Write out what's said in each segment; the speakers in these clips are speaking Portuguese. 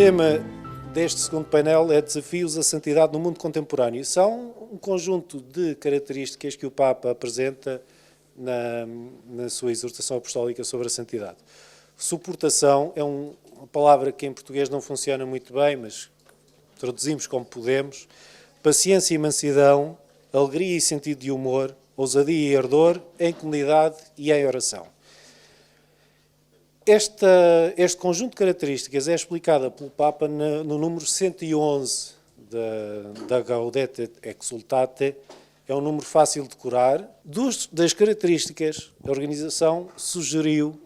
tema deste segundo painel é Desafios à Santidade no Mundo Contemporâneo. São um conjunto de características que o Papa apresenta na sua exortação apostólica sobre a santidade. Suportação é uma palavra que em português não funciona muito bem, mas traduzimos como podemos. Paciência e mansidão, alegria e sentido de humor, ousadia e ardor, em comunidade e em oração. Este conjunto de características é explicada pelo Papa no número 111 da Gaudete Exsultate. É um número fácil de decorar. Das características, a organização sugeriu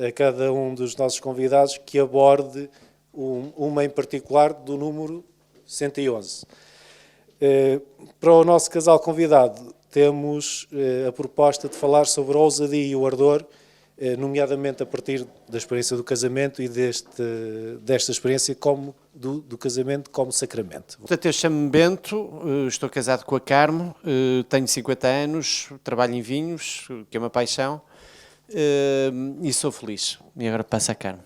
a cada um dos nossos convidados que aborde uma em particular do número 111. Para o nosso casal convidado, temos a proposta de falar sobre a ousadia e o ardor, nomeadamente a partir da experiência do casamento e desta experiência do casamento como sacramento. Portanto, eu chamo-me Bento, estou casado com a Carmo, tenho 50 anos, trabalho em vinhos, que é uma paixão, e sou feliz. E agora passo a Carmo.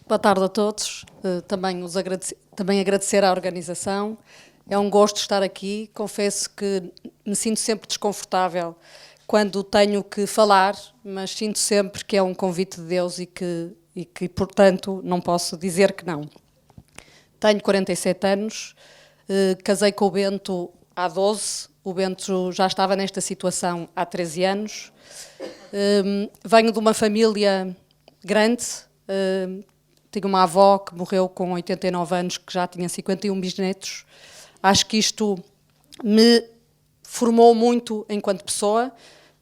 Boa tarde a todos, também agradecer à organização. É um gosto estar aqui, confesso que me sinto sempre desconfortável quando tenho que falar, mas sinto sempre que é um convite de Deus e que, portanto, não posso dizer que não. Tenho 47 anos, casei com o Bento há 12, o Bento já estava nesta situação há 13 anos. Venho de uma família grande, tenho uma avó que morreu com 89 anos, que já tinha 51 bisnetos. Acho que isto me formou muito enquanto pessoa.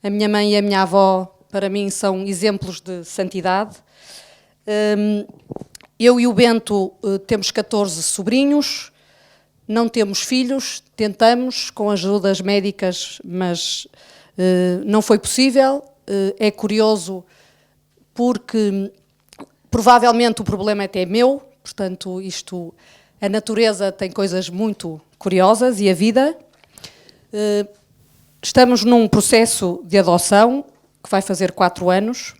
A minha mãe e a minha avó, para mim, são exemplos de santidade. Eu e o Bento temos 14 sobrinhos, não temos filhos, tentamos com ajudas médicas, mas não foi possível. É curioso porque provavelmente o problema até é meu, portanto, a natureza tem coisas muito curiosas e a vida. Estamos num processo de adoção que vai fazer 4 anos.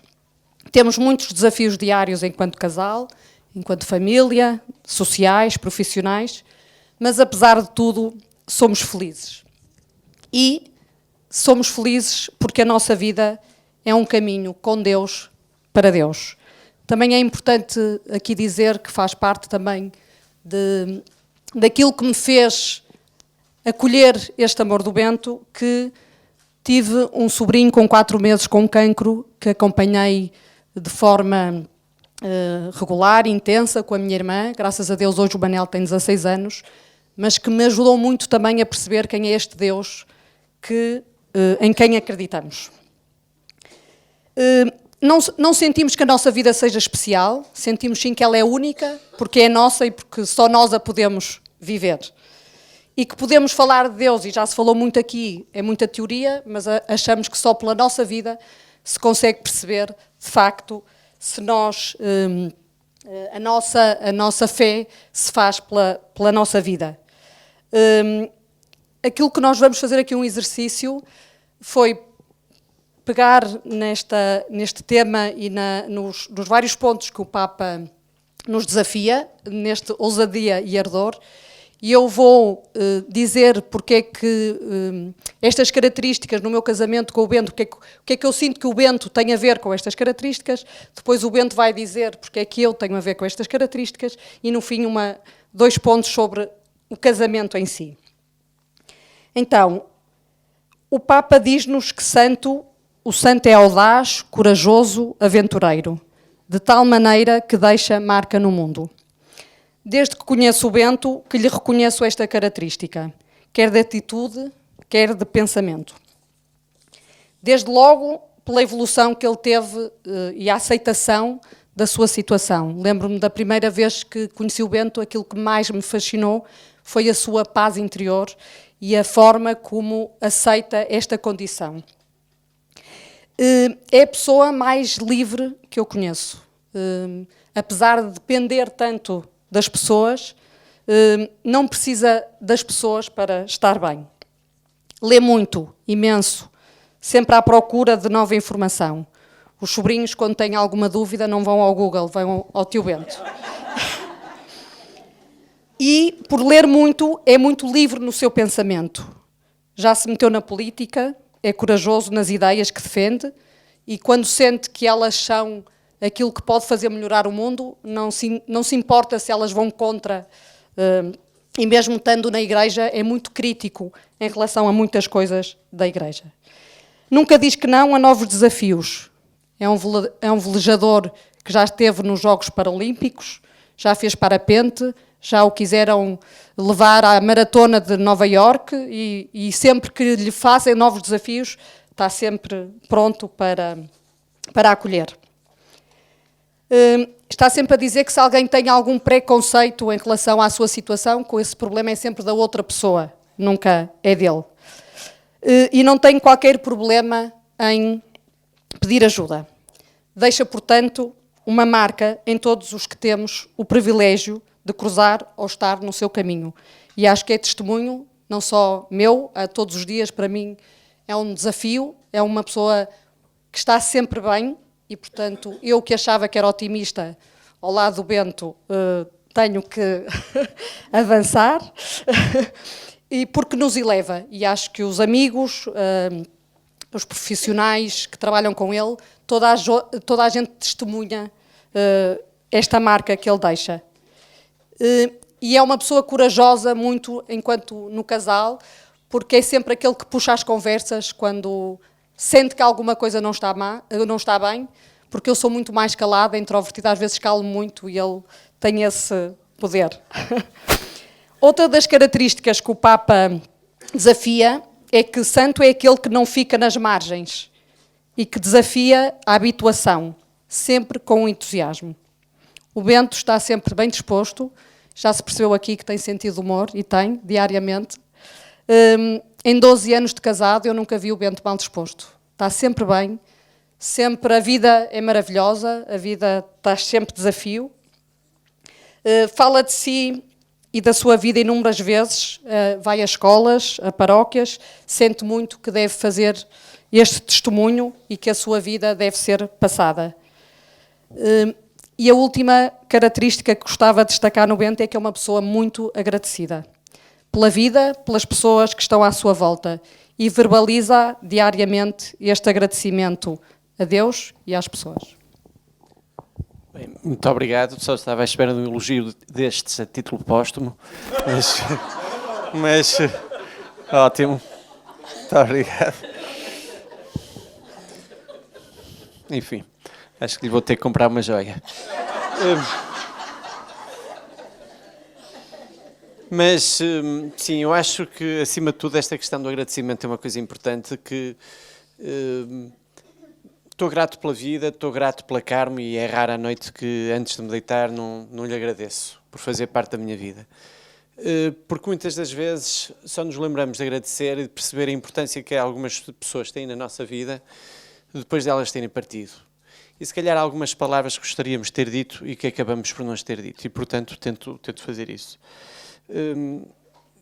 Temos muitos desafios diários enquanto casal, enquanto família, sociais, profissionais, mas apesar de tudo, somos felizes. E somos felizes porque a nossa vida é um caminho com Deus para Deus. Também é importante aqui dizer que faz parte também daquilo que me fez acolher este amor do Bento, que tive um sobrinho com 4 meses com cancro, que acompanhei de forma regular, intensa, com a minha irmã. Graças a Deus hoje o Manel tem 16 anos, mas que me ajudou muito também a perceber quem é este Deus em quem acreditamos. Não sentimos que a nossa vida seja especial, sentimos sim que ela é única, porque é nossa e porque só nós a podemos viver. E que podemos falar de Deus, e já se falou muito aqui, é muita teoria, mas achamos que só pela nossa vida se consegue perceber, de facto, se a nossa fé se faz pela nossa vida. Aquilo que nós vamos fazer aqui um exercício foi pegar neste tema e nos vários pontos que o Papa nos desafia, neste ousadia e ardor, e eu vou dizer porque é que estas características no meu casamento com o Bento, o que é que eu sinto que o Bento tem a ver com estas características, depois o Bento vai dizer porque é que eu tenho a ver com estas características e no fim 2 pontos sobre o casamento em si. Então, o Papa diz-nos que o santo é audaz, corajoso, aventureiro, de tal maneira que deixa marca no mundo. Desde que conheço o Bento, que lhe reconheço esta característica, quer de atitude, quer de pensamento. Desde logo, pela evolução que ele teve e a aceitação da sua situação. Lembro-me da primeira vez que conheci o Bento, aquilo que mais me fascinou foi a sua paz interior e a forma como aceita esta condição. É a pessoa mais livre que eu conheço. Apesar de depender tanto das pessoas, não precisa das pessoas para estar bem. Lê muito, imenso, sempre à procura de nova informação. Os sobrinhos, quando têm alguma dúvida, não vão ao Google, vão ao tio Bento. E, por ler muito, é muito livre no seu pensamento. Já se meteu na política, é corajoso nas ideias que defende e, quando sente que elas são aquilo que pode fazer melhorar o mundo, não se importa se elas vão contra. E mesmo estando na igreja, é muito crítico em relação a muitas coisas da igreja. Nunca diz que não a novos desafios. É um velejador que já esteve nos Jogos Paralímpicos, já fez parapente, já o quiseram levar à maratona de Nova Iorque e sempre que lhe fazem novos desafios, está sempre pronto para acolher. Está sempre a dizer que se alguém tem algum preconceito em relação à sua situação, com esse problema é sempre da outra pessoa, nunca é dele. E não tem qualquer problema em pedir ajuda. Deixa, portanto, uma marca em todos os que temos o privilégio de cruzar ou estar no seu caminho. E acho que é testemunho, não só meu, a todos os dias, para mim é um desafio, é uma pessoa que está sempre bem e, portanto, eu que achava que era otimista, ao lado do Bento, tenho que avançar, e porque nos eleva. E acho que os amigos, os profissionais que trabalham com ele, toda a gente testemunha esta marca que ele deixa. E é uma pessoa corajosa muito enquanto no casal, porque é sempre aquele que puxa as conversas quando sente que alguma coisa não está bem, porque eu sou muito mais calada, introvertida, às vezes calo muito e ele tem esse poder. Outra das características que o Papa desafia é que santo é aquele que não fica nas margens e que desafia a habituação, sempre com entusiasmo. O Bento está sempre bem disposto, já se percebeu aqui que tem sentido de humor, e tem, diariamente. Em 12 anos de casado eu nunca vi o Bento mal disposto. Está sempre bem, sempre a vida é maravilhosa, a vida está sempre desafio. Fala de si e da sua vida inúmeras vezes, vai a escolas, a paróquias, sente muito que deve fazer este testemunho e que a sua vida deve ser passada. E a última característica que gostava de destacar no Bento é que é uma pessoa muito agradecida pela vida, pelas pessoas que estão à sua volta, e verbaliza diariamente este agradecimento a Deus e às pessoas. Bem, muito obrigado, só estava à espera de um elogio destes a título póstumo, mas ótimo, muito obrigado. Enfim, acho que lhe vou ter que comprar uma joia. Mas, sim, eu acho que, acima de tudo, esta questão do agradecimento é uma coisa importante, que estou grato pela vida, estou grato pela Carmo, e é rara a noite que, antes de me deitar, não lhe agradeço por fazer parte da minha vida. Porque muitas das vezes só nos lembramos de agradecer e de perceber a importância que algumas pessoas têm na nossa vida depois delas terem partido. E se calhar algumas palavras que gostaríamos de ter dito e que acabamos por não as ter dito. E, portanto, tento fazer isso.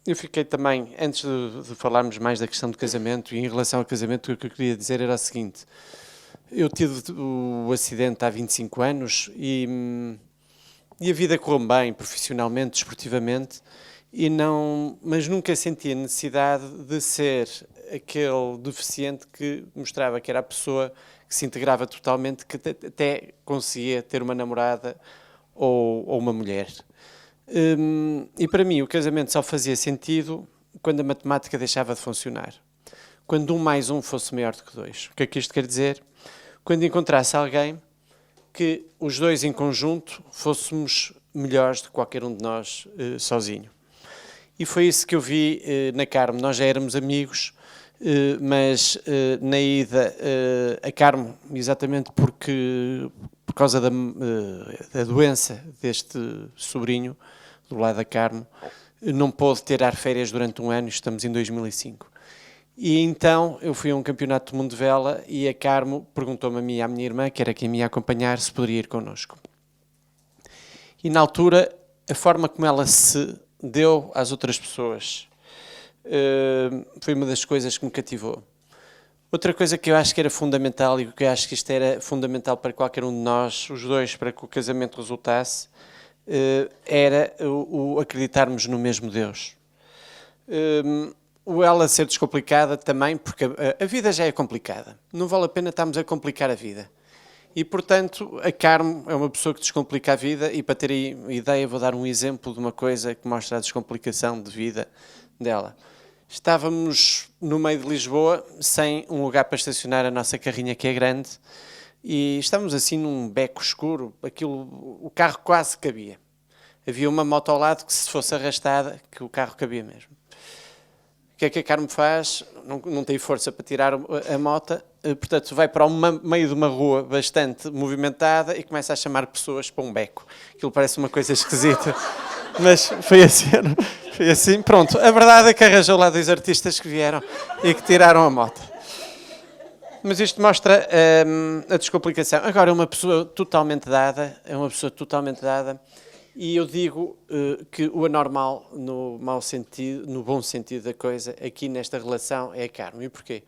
Eu fiquei também, antes de falarmos mais da questão do casamento, e em relação ao casamento, o que eu queria dizer era o seguinte: eu tive o acidente há 25 anos e a vida correu bem, profissionalmente, desportivamente, mas nunca senti a necessidade de ser aquele deficiente que mostrava que era a pessoa que se integrava totalmente, que até conseguia ter uma namorada ou uma mulher. E para mim o casamento só fazia sentido quando a matemática deixava de funcionar. Quando 1 mais 1 fosse maior do que 2. O que é que isto quer dizer? Quando encontrasse alguém que os dois em conjunto fôssemos melhores do que qualquer um de nós sozinho. E foi isso que eu vi na Carmo. Nós já éramos amigos, mas na ida a Carmo, exatamente por causa da doença deste sobrinho, do lado da Carmo, não pôde tirar férias durante 1 ano, e estamos em 2005. E então eu fui a um campeonato do mundo de vela e a Carmo perguntou-me a mim e à minha irmã, que era quem me ia acompanhar, se poderia ir connosco. E na altura, a forma como ela se deu às outras pessoas foi uma das coisas que me cativou. Outra coisa que eu acho que era fundamental, e que eu acho que isto era fundamental para qualquer um de nós, os dois, para que o casamento resultasse, era o acreditarmos no mesmo Deus. O ela ser descomplicada também, porque a vida já é complicada. Não vale a pena estarmos a complicar a vida. E, portanto, a Carmo é uma pessoa que descomplica a vida, e para ter aí uma ideia vou dar um exemplo de uma coisa que mostra a descomplicação de vida dela. Estávamos no meio de Lisboa, sem um lugar para estacionar a nossa carrinha, que é grande, e estávamos assim num beco escuro, o carro quase cabia. Havia uma moto ao lado que, se fosse arrastada, que o carro cabia mesmo. O que é que a Carmo faz? Não tem força para tirar a moto, portanto vai para o meio de uma rua bastante movimentada e começa a chamar pessoas para um beco. Aquilo parece uma coisa esquisita, mas foi assim, pronto. A verdade é que arranjou lá 2 artistas que vieram e que tiraram a moto. Mas isto mostra a descomplicação. Agora, uma pessoa totalmente dada, e eu digo que o anormal, no mau sentido, no bom sentido da coisa, aqui nesta relação é a Carmo. E porquê?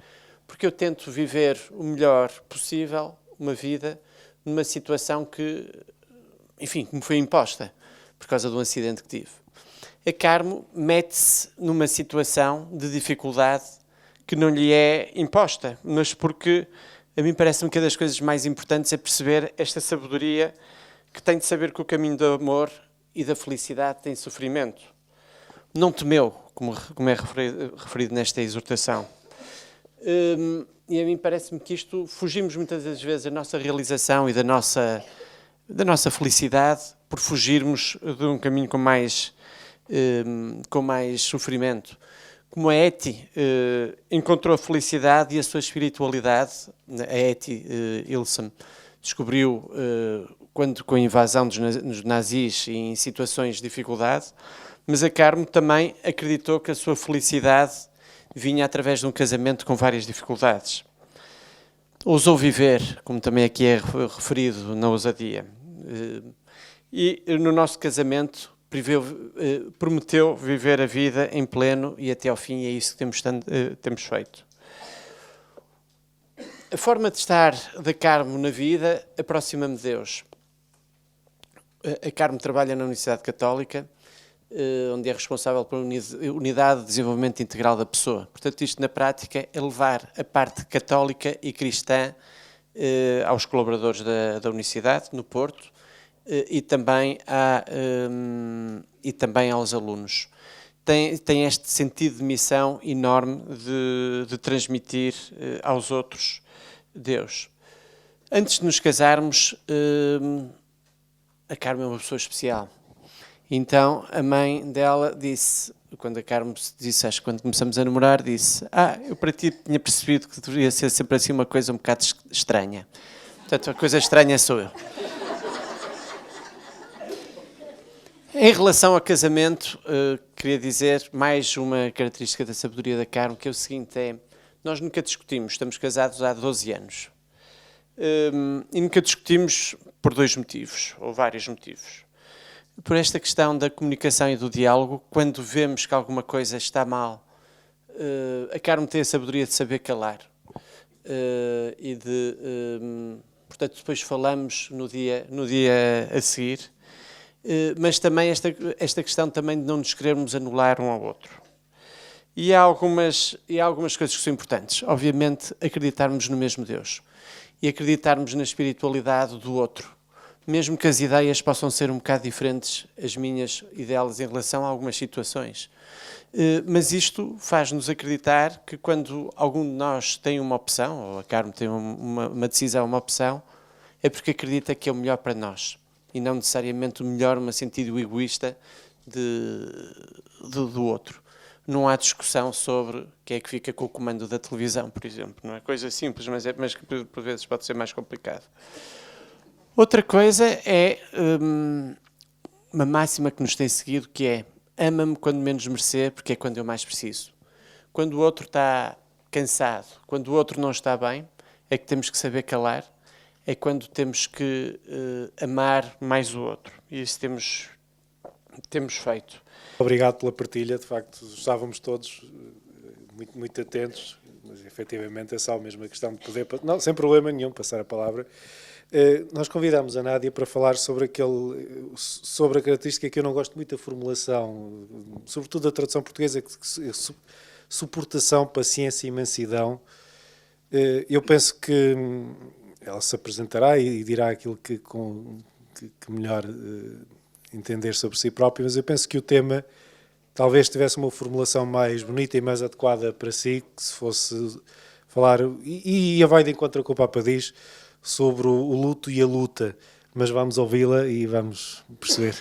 Porque eu tento viver o melhor possível, uma vida, numa situação que, enfim, que me foi imposta, por causa de um acidente que tive. A Carmo mete-se numa situação de dificuldade que não lhe é imposta, mas porque a mim parece-me que uma das coisas mais importantes é perceber esta sabedoria que tem de saber que o caminho do amor e da felicidade tem sofrimento. Não temeu, como é referido nesta exortação. E a mim parece-me que isto, fugimos muitas das vezes da nossa realização e da nossa felicidade por fugirmos de um caminho com mais sofrimento. Como a Etty encontrou a felicidade e a sua espiritualidade, a Etty Hillesum descobriu quando com a invasão dos nazis e em situações de dificuldade, mas a Carmo também acreditou que a sua felicidade vinha através de um casamento com várias dificuldades. Ousou viver, como também aqui é referido na ousadia. E no nosso casamento prometeu viver a vida em pleno e até ao fim, e é isso que temos feito. A forma de estar da Carmo na vida aproxima-me de Deus. A Carmo trabalha na Universidade Católica, onde é responsável pela Unidade de Desenvolvimento Integral da Pessoa. Portanto, isto na prática é levar a parte católica e cristã aos colaboradores da Universidade, no Porto, e também aos alunos. Tem este sentido de missão enorme de transmitir aos outros Deus. Antes de nos casarmos, a Carmo é uma pessoa especial. Então, a mãe dela disse, quando a Carmo disse, acho que quando começamos a namorar, disse: eu para ti tinha percebido que deveria ser sempre assim uma coisa um bocado estranha. Portanto, a coisa estranha sou eu. Em relação ao casamento, queria dizer mais uma característica da sabedoria da Carmo, que é o seguinte: nós nunca discutimos, estamos casados há 12 anos. E nunca discutimos por 2 motivos, ou vários motivos. Por esta questão da comunicação e do diálogo, quando vemos que alguma coisa está mal, a Carmo tem a sabedoria de saber calar. Portanto, depois falamos no dia a seguir. Mas também esta questão também de não nos querermos anular um ao outro. E há algumas coisas que são importantes. Obviamente, acreditarmos no mesmo Deus e acreditarmos na espiritualidade do outro. Mesmo que as ideias possam ser um bocado diferentes, as minhas e delas, em relação a algumas situações. Mas isto faz-nos acreditar que quando algum de nós tem uma opção, ou a Carmo tem uma decisão, uma opção, é porque acredita que é o melhor para nós. E não necessariamente o melhor no sentido egoísta do outro. Não há discussão sobre quem é que fica com o comando da televisão, por exemplo. Não é coisa simples, mas que por vezes pode ser mais complicado. Outra coisa é uma máxima que nos tem seguido, que é: ama-me quando menos merecer, porque é quando eu mais preciso. Quando o outro está cansado, quando o outro não está bem, é que temos que saber calar, é quando temos que amar mais o outro. E isso temos feito. Obrigado pela partilha, de facto estávamos todos muito, muito atentos, mas efetivamente é só mesmo a questão de poder, não, sem problema nenhum, passar a palavra. Nós convidámos a Nádia para falar sobre a característica que eu não gosto muito da formulação, sobretudo da tradução portuguesa, suportação, paciência e mansidão. Eu penso que ela se apresentará e dirá aquilo que melhor entender sobre si própria, mas eu penso que o tema talvez tivesse uma formulação mais bonita e mais adequada para si, que se fosse falar, e vai de encontro com o Papa diz, sobre o luto e a luta, mas vamos ouvi-la e vamos perceber.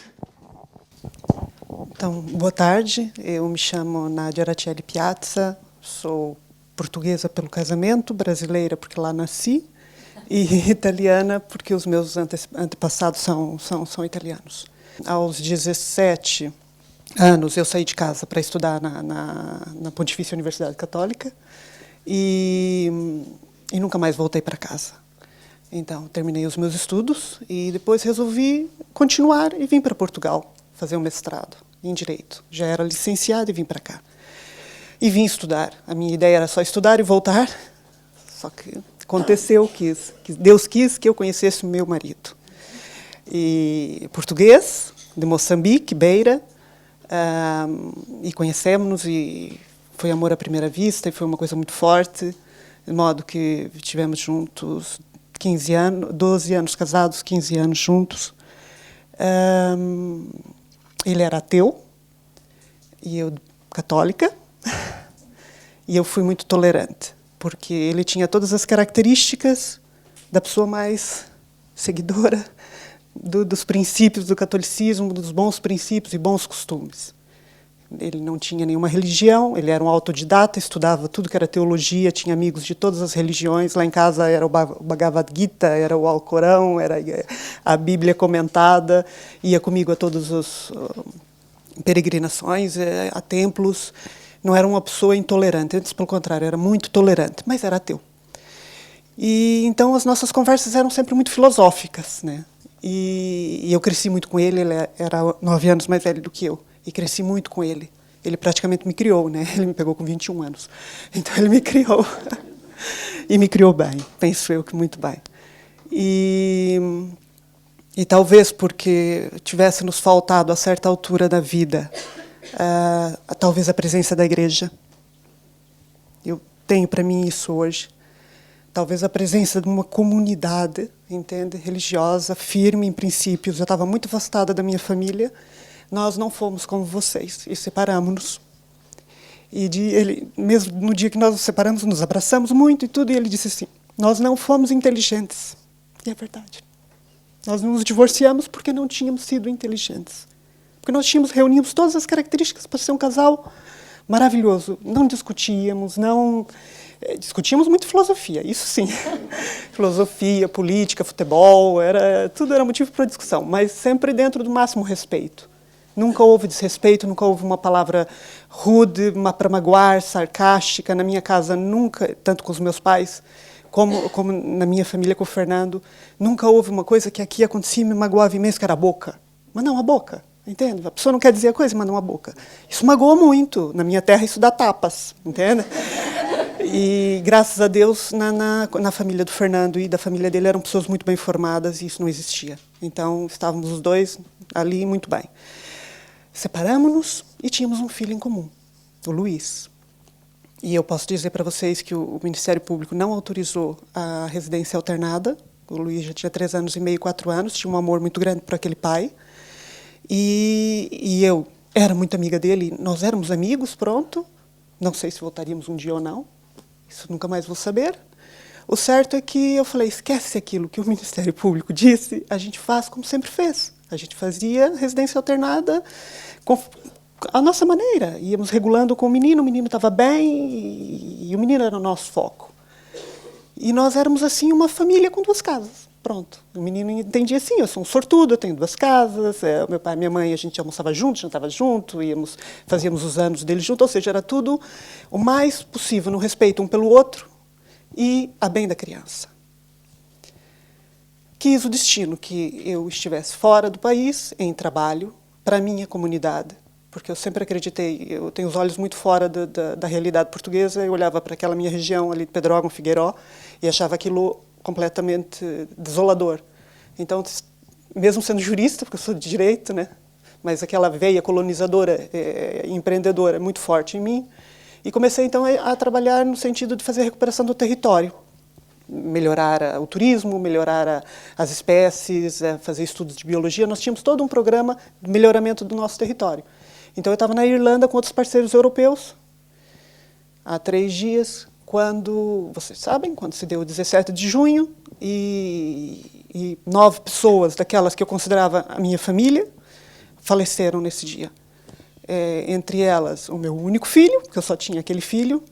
Então, boa tarde, eu me chamo Nádia Araceli Piazza, sou portuguesa pelo casamento, brasileira porque lá nasci, e italiana porque os meus antepassados são italianos. Aos 17 anos eu saí de casa para estudar na Pontifícia Universidade Católica e nunca mais voltei para casa. Então, terminei os meus estudos e depois resolvi continuar e vim para Portugal fazer um mestrado em Direito. Já era licenciada e vim para cá. E vim estudar. A minha ideia era só estudar e voltar, só que aconteceu que Deus quis que eu conhecesse o meu marido. E português, de Moçambique, Beira, e conhecemos-nos e foi amor à primeira vista e foi uma coisa muito forte, de modo que estivemos juntos 15 anos, 12 anos casados, 15 anos juntos. Ele era ateu e eu católica, e eu fui muito tolerante, porque ele tinha todas as características da pessoa mais seguidora dos princípios do catolicismo, dos bons princípios e bons costumes. Ele não tinha nenhuma religião, ele era um autodidata, estudava tudo que era teologia, tinha amigos de todas as religiões. Lá em casa era o Bhagavad Gita, era o Alcorão, era a Bíblia comentada, ia comigo a todas as peregrinações, a templos. Não era uma pessoa intolerante, antes pelo contrário, era muito tolerante, mas era ateu. E então as nossas conversas eram sempre muito filosóficas, né? E eu cresci muito com ele, ele era 9 anos mais velho do que eu. E cresci muito com ele. Ele praticamente me criou, né? Ele me pegou com 21 anos. Então, ele me criou. E me criou bem, penso eu que muito bem. E talvez porque tivesse nos faltado, a certa altura da vida, talvez a presença da igreja. Eu tenho para mim isso hoje. Talvez a presença de uma comunidade, entende? Religiosa, firme em princípios. Eu estava muito afastada da minha família. Nós não fomos como vocês e separamos-nos. E mesmo no dia que nós nos separamos, nos abraçamos muito e tudo, e ele disse assim, nós não fomos inteligentes. E é verdade. Nós nos divorciamos porque não tínhamos sido inteligentes. Porque nós reunimos todas as características para ser um casal maravilhoso. Não discutíamos, discutíamos muito filosofia, isso sim. Filosofia, política, futebol, tudo era motivo para discussão, mas sempre dentro do máximo respeito. Nunca houve desrespeito, nunca houve uma palavra rude, para magoar, sarcástica. Na minha casa, nunca, tanto com os meus pais, como na minha família com o Fernando, nunca houve uma coisa que aqui acontecia e me magoava imenso, que era a boca. Mas não, a boca, entende? A pessoa não quer dizer a coisa, mas não a boca. Isso magoa muito. Na minha terra, isso dá tapas, entende? E, graças a Deus, na família do Fernando e da família dele, eram pessoas muito bem formadas e isso não existia. Então, estávamos os dois ali muito bem. Separamos-nos e tínhamos um filho em comum, o Luiz. E eu posso dizer para vocês que o Ministério Público não autorizou a residência alternada. O Luiz já tinha 3 anos e meio, 4 anos, tinha um amor muito grande por aquele pai. E eu era muito amiga dele, nós éramos amigos, pronto. Não sei se voltaríamos um dia ou não, isso nunca mais vou saber. O certo é que eu falei, esquece aquilo que o Ministério Público disse, a gente faz como sempre fez. A gente fazia residência alternada com a nossa maneira. Íamos regulando com o menino estava bem e o menino era o nosso foco. E nós éramos, assim, uma família com 2 casas. Pronto. O menino entendia assim, eu sou um sortudo, eu tenho 2 casas, meu pai e minha mãe, a gente almoçava junto, jantava junto, fazíamos os anos dele junto, ou seja, era tudo o mais possível no respeito um pelo outro e a bem da criança. Quis o destino que eu estivesse fora do país, em trabalho, para a minha comunidade, porque eu sempre acreditei, eu tenho os olhos muito fora da realidade portuguesa, eu olhava para aquela minha região ali de Pedrógão, Figueiró, e achava aquilo completamente desolador. Então, mesmo sendo jurista, porque eu sou de direito, né, mas aquela veia colonizadora, empreendedora, é muito forte em mim, e comecei então a trabalhar no sentido de fazer a recuperação do território, melhorar o turismo, melhorar as espécies, fazer estudos de biologia. Nós tínhamos todo um programa de melhoramento do nosso território. Então eu estava na Irlanda com outros parceiros europeus, há 3 dias, quando, vocês sabem, quando se deu o 17 de junho, e 9 pessoas daquelas que eu considerava a minha família faleceram nesse dia. Entre elas, o meu único filho, porque eu só tinha aquele filho,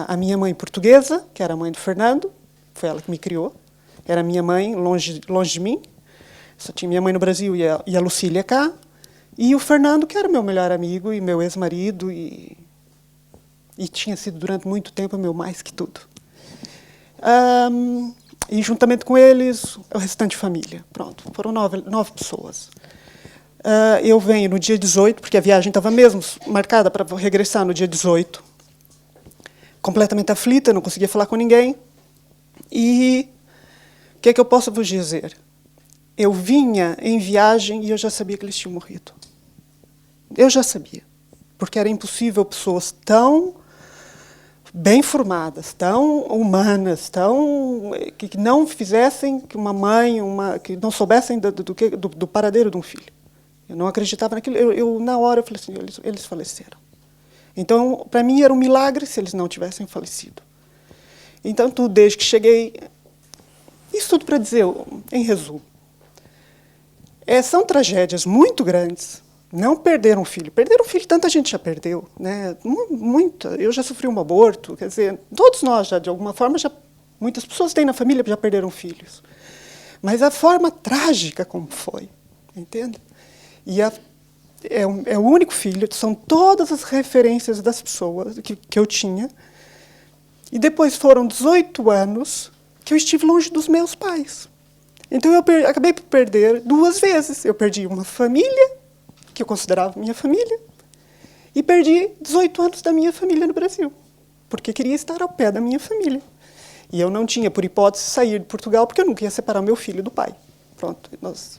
a minha mãe portuguesa, que era a mãe do Fernando, foi ela que me criou, era minha mãe longe de mim, só tinha minha mãe no Brasil e a Lucília cá, e o Fernando, que era meu melhor amigo e meu ex-marido, e tinha sido durante muito tempo meu mais que tudo. E juntamente com eles, o restante de família. Pronto, foram 9 pessoas. Eu venho no dia 18, porque a viagem estava mesmo marcada para regressar no dia 18, completamente aflita, não conseguia falar com ninguém. E o que é que eu posso vos dizer? Eu vinha em viagem e eu já sabia que eles tinham morrido. Eu já sabia, porque era impossível pessoas tão bem formadas, tão humanas, que não fizessem que uma mãe, que não soubessem do paradeiro de um filho. Eu não acreditava naquilo. Eu na hora eu falei assim, eles faleceram. Então, para mim era um milagre se eles não tivessem falecido. Então, desde que cheguei, isso tudo para dizer, em resumo, são tragédias muito grandes. Não perderam um filho. Perderam um filho, tanta gente já perdeu, né? Muita. Eu já sofri um aborto, quer dizer, todos nós já, de alguma forma, muitas pessoas têm na família já perderam filhos. Mas a forma trágica como foi, entende? E é o único filho, são todas as referências das pessoas que eu tinha. E depois foram 18 anos que eu estive longe dos meus pais. Então eu acabei por perder 2 vezes. Eu perdi uma família, que eu considerava minha família, e perdi 18 anos da minha família no Brasil, porque queria estar ao pé da minha família. E eu não tinha, por hipótese, sair de Portugal, porque eu nunca ia separar meu filho do pai. Pronto,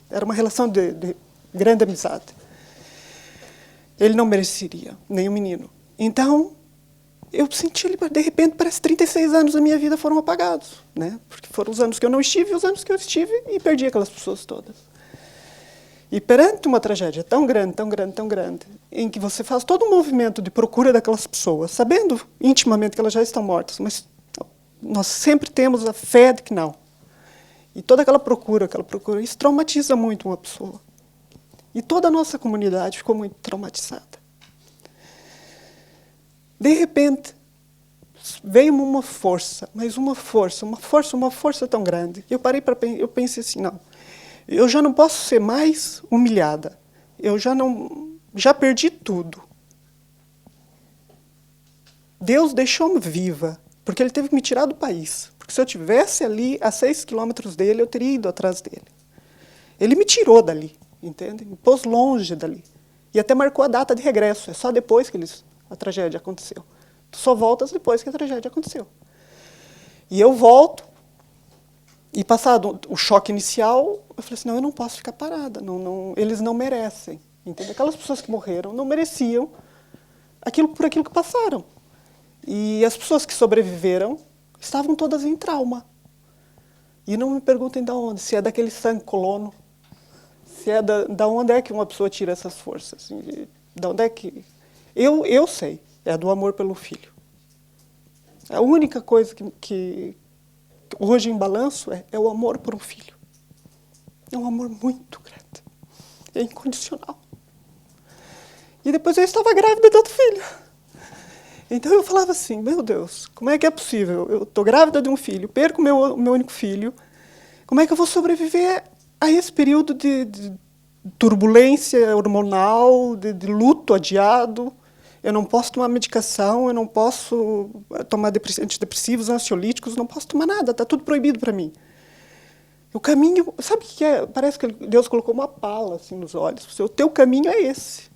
era uma relação de grande amizade. Ele não mereceria, nem o menino. Então, eu senti, de repente, parece que 36 anos da minha vida foram apagados, né? Porque foram os anos que eu não estive e os anos que eu estive e perdi aquelas pessoas todas. E perante uma tragédia tão grande, tão grande, tão grande, em que você faz todo um movimento de procura daquelas pessoas, sabendo intimamente que elas já estão mortas, mas nós sempre temos a fé de que não. E toda aquela procura, isso traumatiza muito uma pessoa. E toda a nossa comunidade ficou muito traumatizada. De repente, veio uma força, mas uma força tão grande. Eu pensei assim, não, eu já não posso ser mais humilhada. Já perdi tudo. Deus deixou-me viva, porque Ele teve que me tirar do país. Porque se eu estivesse ali, a 6 quilômetros dele, eu teria ido atrás dele. Ele me tirou dali, entende? Me pôs longe dali. E até marcou a data de regresso. É só depois que a tragédia aconteceu. Tu só voltas depois que a tragédia aconteceu. E eu volto, e passado o choque inicial, eu falei assim, não, eu não posso ficar parada, eles não merecem. Entende? Aquelas pessoas que morreram não mereciam por aquilo que passaram. E as pessoas que sobreviveram estavam todas em trauma. E não me perguntem de onde, se é daquele sangue colono, se é da onde é que uma pessoa tira essas forças. De onde é que... Eu sei, é do amor pelo filho. A única coisa que hoje em balanço é o amor por um filho. É um amor muito grande. É incondicional. E depois eu estava grávida de outro filho. Então eu falava assim, meu Deus, como é que é possível? Eu estou grávida de um filho, perco meu único filho. Como é que eu vou sobreviver a esse período de turbulência hormonal, de luto adiado? Eu não posso tomar medicação, eu não posso tomar antidepressivos, ansiolíticos, não posso tomar nada, está tudo proibido para mim. O caminho, sabe o que é? Parece que Deus colocou uma pala assim nos olhos. O teu caminho é esse.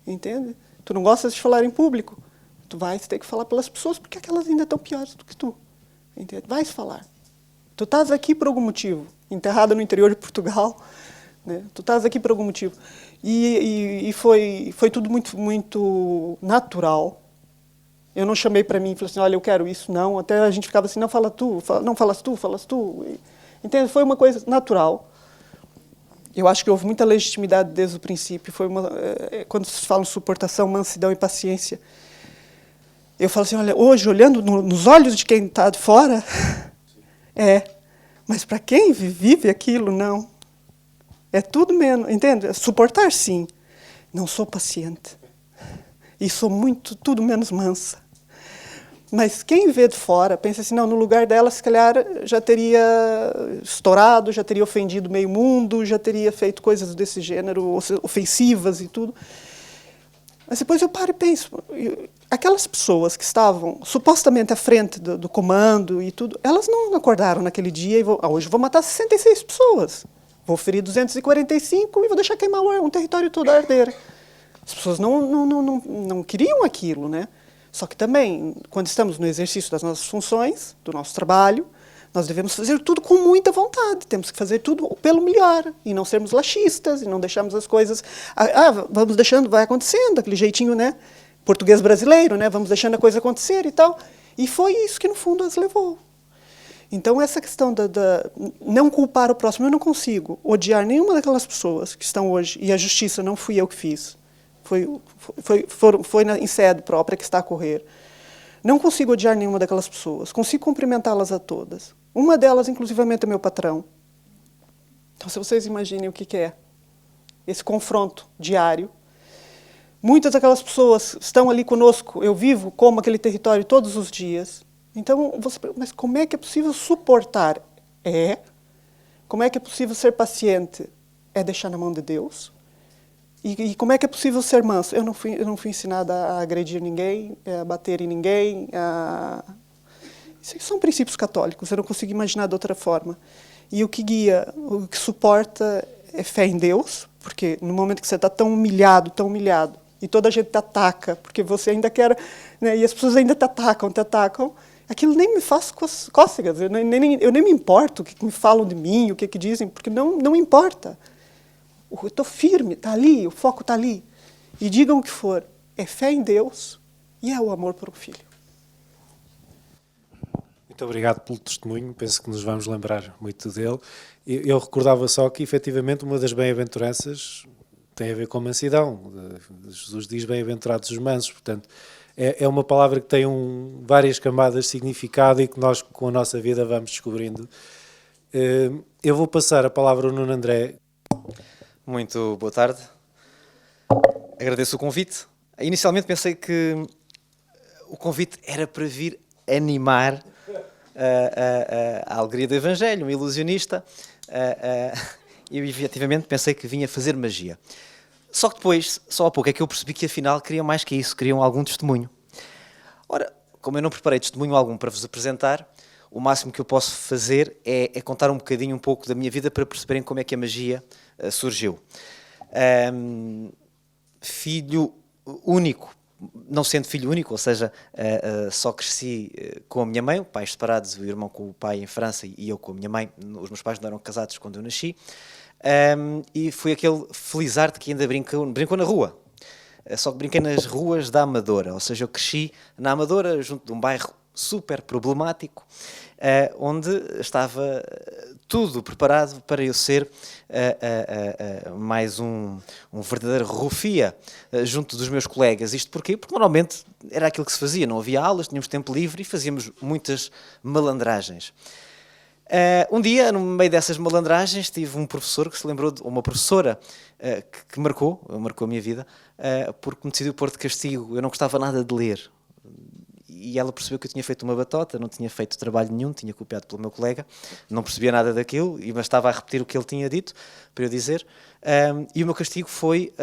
entende? Tu não gostas de falar em público, tu vais ter que falar pelas pessoas, porque aquelas ainda estão piores do que tu, entende? Vais falar. Tu estás aqui por algum motivo, enterrada no interior de Portugal, né? Tu estás aqui por algum motivo. E foi tudo muito natural. Eu não chamei para mim e falei assim, olha, eu quero isso, não. Até a gente ficava assim, não, fala tu, não falas tu, falas tu. Entende? Foi uma coisa natural. Eu acho que houve muita legitimidade desde o princípio. Quando se fala em suportação, mansidão e paciência, eu falo assim, olha, hoje, olhando nos olhos de quem está de fora, mas para quem vive aquilo, não. É tudo menos, entende? Suportar, sim. Não sou paciente. E sou tudo menos mansa. Mas quem vê de fora, pensa assim, não, no lugar dela, se calhar, já teria estourado, já teria ofendido meio mundo, já teria feito coisas desse gênero, ofensivas e tudo. Mas depois eu paro e penso, aquelas pessoas que estavam supostamente à frente do comando e tudo, elas não acordaram naquele dia e hoje vou matar 66 pessoas. Vou ferir 245 e vou deixar queimar um território todo a arder. As pessoas não queriam aquilo, né? Só que também, quando estamos no exercício das nossas funções, do nosso trabalho, nós devemos fazer tudo com muita vontade. Temos que fazer tudo pelo melhor. E não sermos laxistas, e não deixarmos as coisas... vamos deixando, vai acontecendo, aquele jeitinho, né? Português brasileiro, né? Vamos deixando a coisa acontecer e tal. E foi isso que, no fundo, as levou. Então, essa questão da não culpar o próximo, eu não consigo odiar nenhuma daquelas pessoas que estão hoje, e a justiça não fui eu que fiz, foi em sede própria que está a correr. Não consigo odiar nenhuma daquelas pessoas, consigo cumprimentá-las a todas. Uma delas, inclusivamente, é meu patrão. Então, se vocês imaginem o que é esse confronto diário. Muitas daquelas pessoas estão ali conosco, eu vivo como aquele território todos os dias. Então, mas como é que é possível suportar? Como é que é possível ser paciente? É deixar na mão de Deus. E como é que é possível ser manso? Eu não fui ensinada a agredir ninguém, a bater em ninguém. Isso são princípios católicos, eu não consigo imaginar de outra forma. E o que guia, o que suporta é fé em Deus, porque no momento que você está tão humilhado, e toda a gente te ataca, porque você ainda quer, né, e as pessoas ainda te atacam, aquilo nem me faz cócegas, eu nem me importo o que me falam de mim, o que dizem, porque não importa. Eu estou firme, está ali, o foco está ali. E digam o que for, é fé em Deus e é o amor por um filho. Muito obrigado pelo testemunho, penso que nos vamos lembrar muito dele. Eu recordava só que, efetivamente, uma das bem-aventuranças tem a ver com mansidão. Jesus diz bem-aventurados os mansos, portanto, é uma palavra que tem várias camadas de significado e que nós, com a nossa vida, vamos descobrindo. Eu vou passar a palavra ao Nuno André. Muito boa tarde. Agradeço o convite. Inicialmente pensei que o convite era para vir animar a alegria do Evangelho, um ilusionista, e efetivamente pensei que vinha fazer magia. Só que depois, só há pouco, é que eu percebi que afinal queriam mais que isso, queriam algum testemunho. Ora, como eu não preparei testemunho algum para vos apresentar, o máximo que eu posso fazer é contar um bocadinho, um pouco da minha vida para perceberem como é que a magia surgiu. Filho único, não sendo filho único, ou seja, só cresci com a minha mãe, pais separados, o irmão com o pai em França e eu com a minha mãe. Os meus pais não eram casados quando eu nasci. E fui aquele felizardo que ainda brincou na rua. Só que brinquei nas ruas da Amadora, ou seja, eu cresci na Amadora, junto de um bairro super problemático, onde estava tudo preparado para eu ser mais um verdadeiro rufia junto dos meus colegas. Isto porquê? Porque normalmente era aquilo que se fazia, não havia aulas, tínhamos tempo livre e fazíamos muitas malandragens. Um dia, no meio dessas malandragens, tive um professor que se lembrou, ou uma professora que marcou a minha vida, porque me decidiu pôr de castigo. Eu não gostava nada de ler. E ela percebeu que eu tinha feito uma batota, não tinha feito trabalho nenhum, tinha copiado pelo meu colega, não percebia nada daquilo, mas estava a repetir o que ele tinha dito, para eu dizer. E o meu castigo foi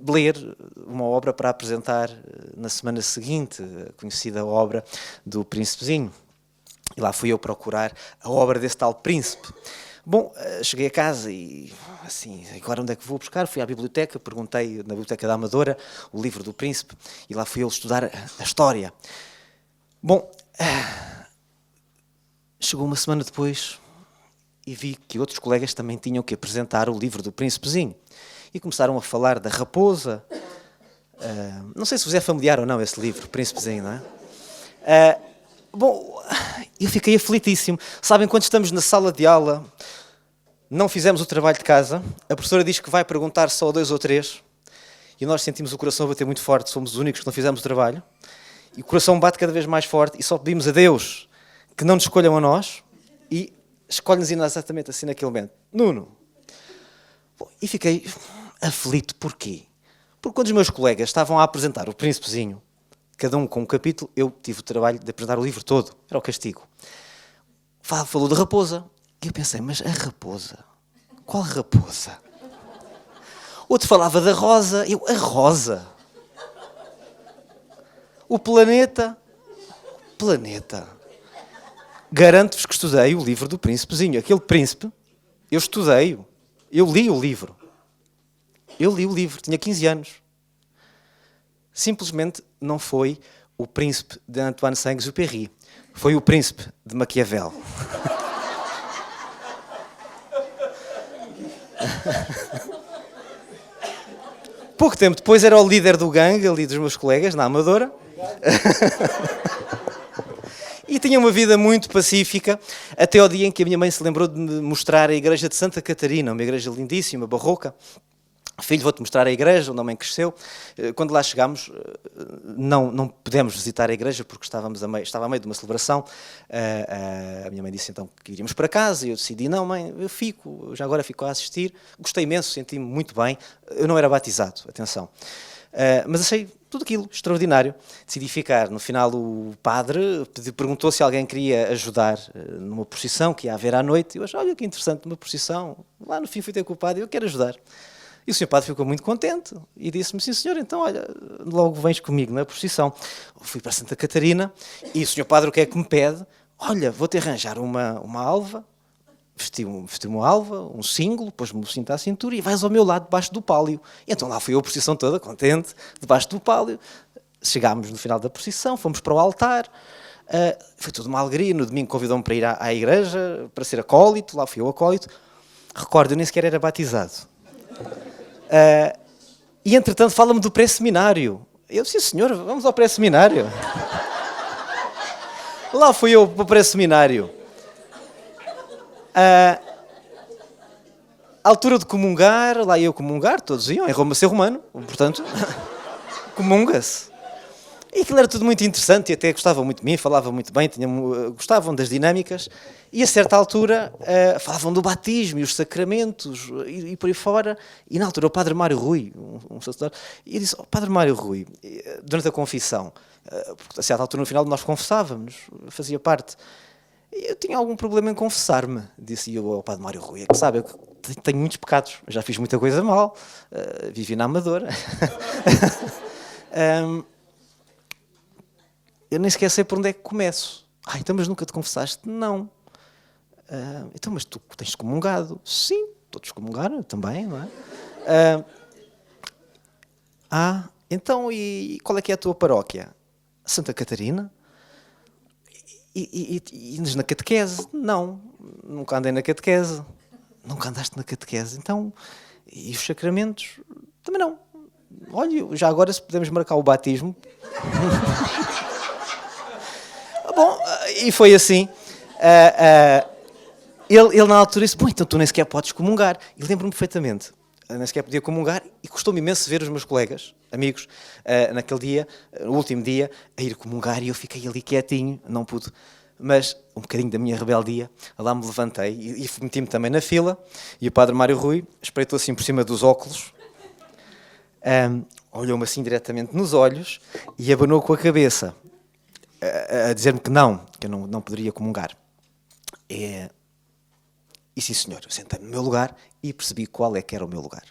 ler uma obra para apresentar na semana seguinte, a conhecida obra do Príncipezinho. E lá fui eu procurar a obra desse tal príncipe. Bom, cheguei a casa e, assim, agora onde é que vou buscar? Fui à biblioteca, perguntei na Biblioteca da Amadora o livro do Príncipe e lá fui eu estudar a história. Bom, chegou uma semana depois e vi que outros colegas também tinham que apresentar o livro do Príncipezinho. E começaram a falar da raposa. Não sei se vos é familiar ou não esse livro, Príncipezinho, não é? Bom, eu fiquei aflitíssimo. Sabem, quando estamos na sala de aula, não fizemos o trabalho de casa, a professora diz que vai perguntar só a 2 ou 3, e nós sentimos o coração a bater muito forte, somos os únicos que não fizemos o trabalho, e o coração bate cada vez mais forte, e só pedimos a Deus que não nos escolham a nós, e escolhe-nos exatamente assim naquele momento. Nuno. Bom, e fiquei aflito. Porquê? Porque quando os meus colegas estavam a apresentar o Príncipezinho, cada um com um capítulo, eu tive o trabalho de apresentar o livro todo. Era o castigo. Falou de raposa. E eu pensei, mas a raposa? Qual raposa? Outro falava da rosa. Eu, a rosa? O planeta? Planeta. Garanto-vos que estudei o livro do Príncipezinho. Aquele príncipe, eu estudei-o. Eu li o livro. Eu li o livro, tinha 15 anos. Simplesmente não foi o Príncipe de Antoine Saint-Exupéry. Foi o Príncipe de Maquiavel. Pouco tempo depois era o líder do gangue, ali dos meus colegas, na Amadora. E tinha uma vida muito pacífica, até ao dia em que a minha mãe se lembrou de me mostrar a igreja de Santa Catarina, uma igreja lindíssima, barroca. Filho, vou-te mostrar a igreja onde a mãe cresceu. Quando lá chegámos, não pudemos visitar a igreja porque estava a meio de uma celebração. A minha mãe disse então que iríamos para casa e eu decidi, não mãe, eu fico, já agora fico a assistir. Gostei imenso, senti-me muito bem. Eu não era batizado, atenção. Mas achei tudo aquilo extraordinário. Decidi ficar. No final o padre perguntou se alguém queria ajudar numa procissão que ia haver à noite. Eu achei, olha que interessante, uma procissão. Lá no fim fui ter com o padre e eu quero ajudar. E o senhor padre ficou muito contente e disse-me, sim senhor, então olha, logo vens comigo na procissão. Fui para Santa Catarina e o senhor padre o que é que me pede? Olha, vou-te arranjar uma alva, vesti-me uma alva, um símbolo, pôs-me o cinto à cintura e vais ao meu lado debaixo do pálio. E então lá fui eu a procissão toda, contente, debaixo do pálio. Chegámos no final da procissão, fomos para o altar. Foi tudo uma alegria. No domingo convidou-me para ir à igreja, para ser acólito, lá fui eu acólito. Recordo, eu nem sequer era batizado. E entretanto fala-me do pré-seminário. Eu disse, senhor, vamos ao pré-seminário. Lá fui eu para o pré-seminário. À altura de comungar, lá ia eu comungar, todos iam, em Roma ser romano, portanto, comunga-se. E aquilo era tudo muito interessante e até gostavam muito de mim, falavam muito bem, gostavam das dinâmicas. E a certa altura falavam do batismo e os sacramentos e por aí fora. E na altura o padre Mário Rui, um sacerdote, e disse, padre Mário Rui, durante a confissão, a certa altura no final nós confessávamos, fazia parte. Eu tinha algum problema em confessar-me, disse eu ao padre Mário Rui, é que sabe, eu tenho muitos pecados, já fiz muita coisa mal, vivi na Amadora. Eu nem sequer sei por onde é que começo. Então, mas nunca te confessaste? Não. Então, mas tu tens comungado? Sim, todos comungaram, também, não é? Então, e qual é que é a tua paróquia? Santa Catarina? E andas na catequese? Não, nunca andei na catequese. Nunca andaste na catequese? Então, e os sacramentos? Também não. Olha, já agora se podemos marcar o batismo... Bom, e foi assim. Ele na altura disse, bom, então tu nem sequer podes comungar. E lembro-me perfeitamente, nem sequer podia comungar e custou-me imenso ver os meus colegas, amigos, naquele dia, no último dia, a ir comungar e eu fiquei ali quietinho, não pude. Mas um bocadinho da minha rebeldia, lá me levantei e meti-me também na fila e o padre Mário Rui espreitou assim por cima dos óculos, olhou-me assim diretamente nos olhos e abanou com a cabeça. A dizer-me que eu não poderia comungar. E sim, senhor, eu sentei-me no meu lugar e percebi qual é que era o meu lugar.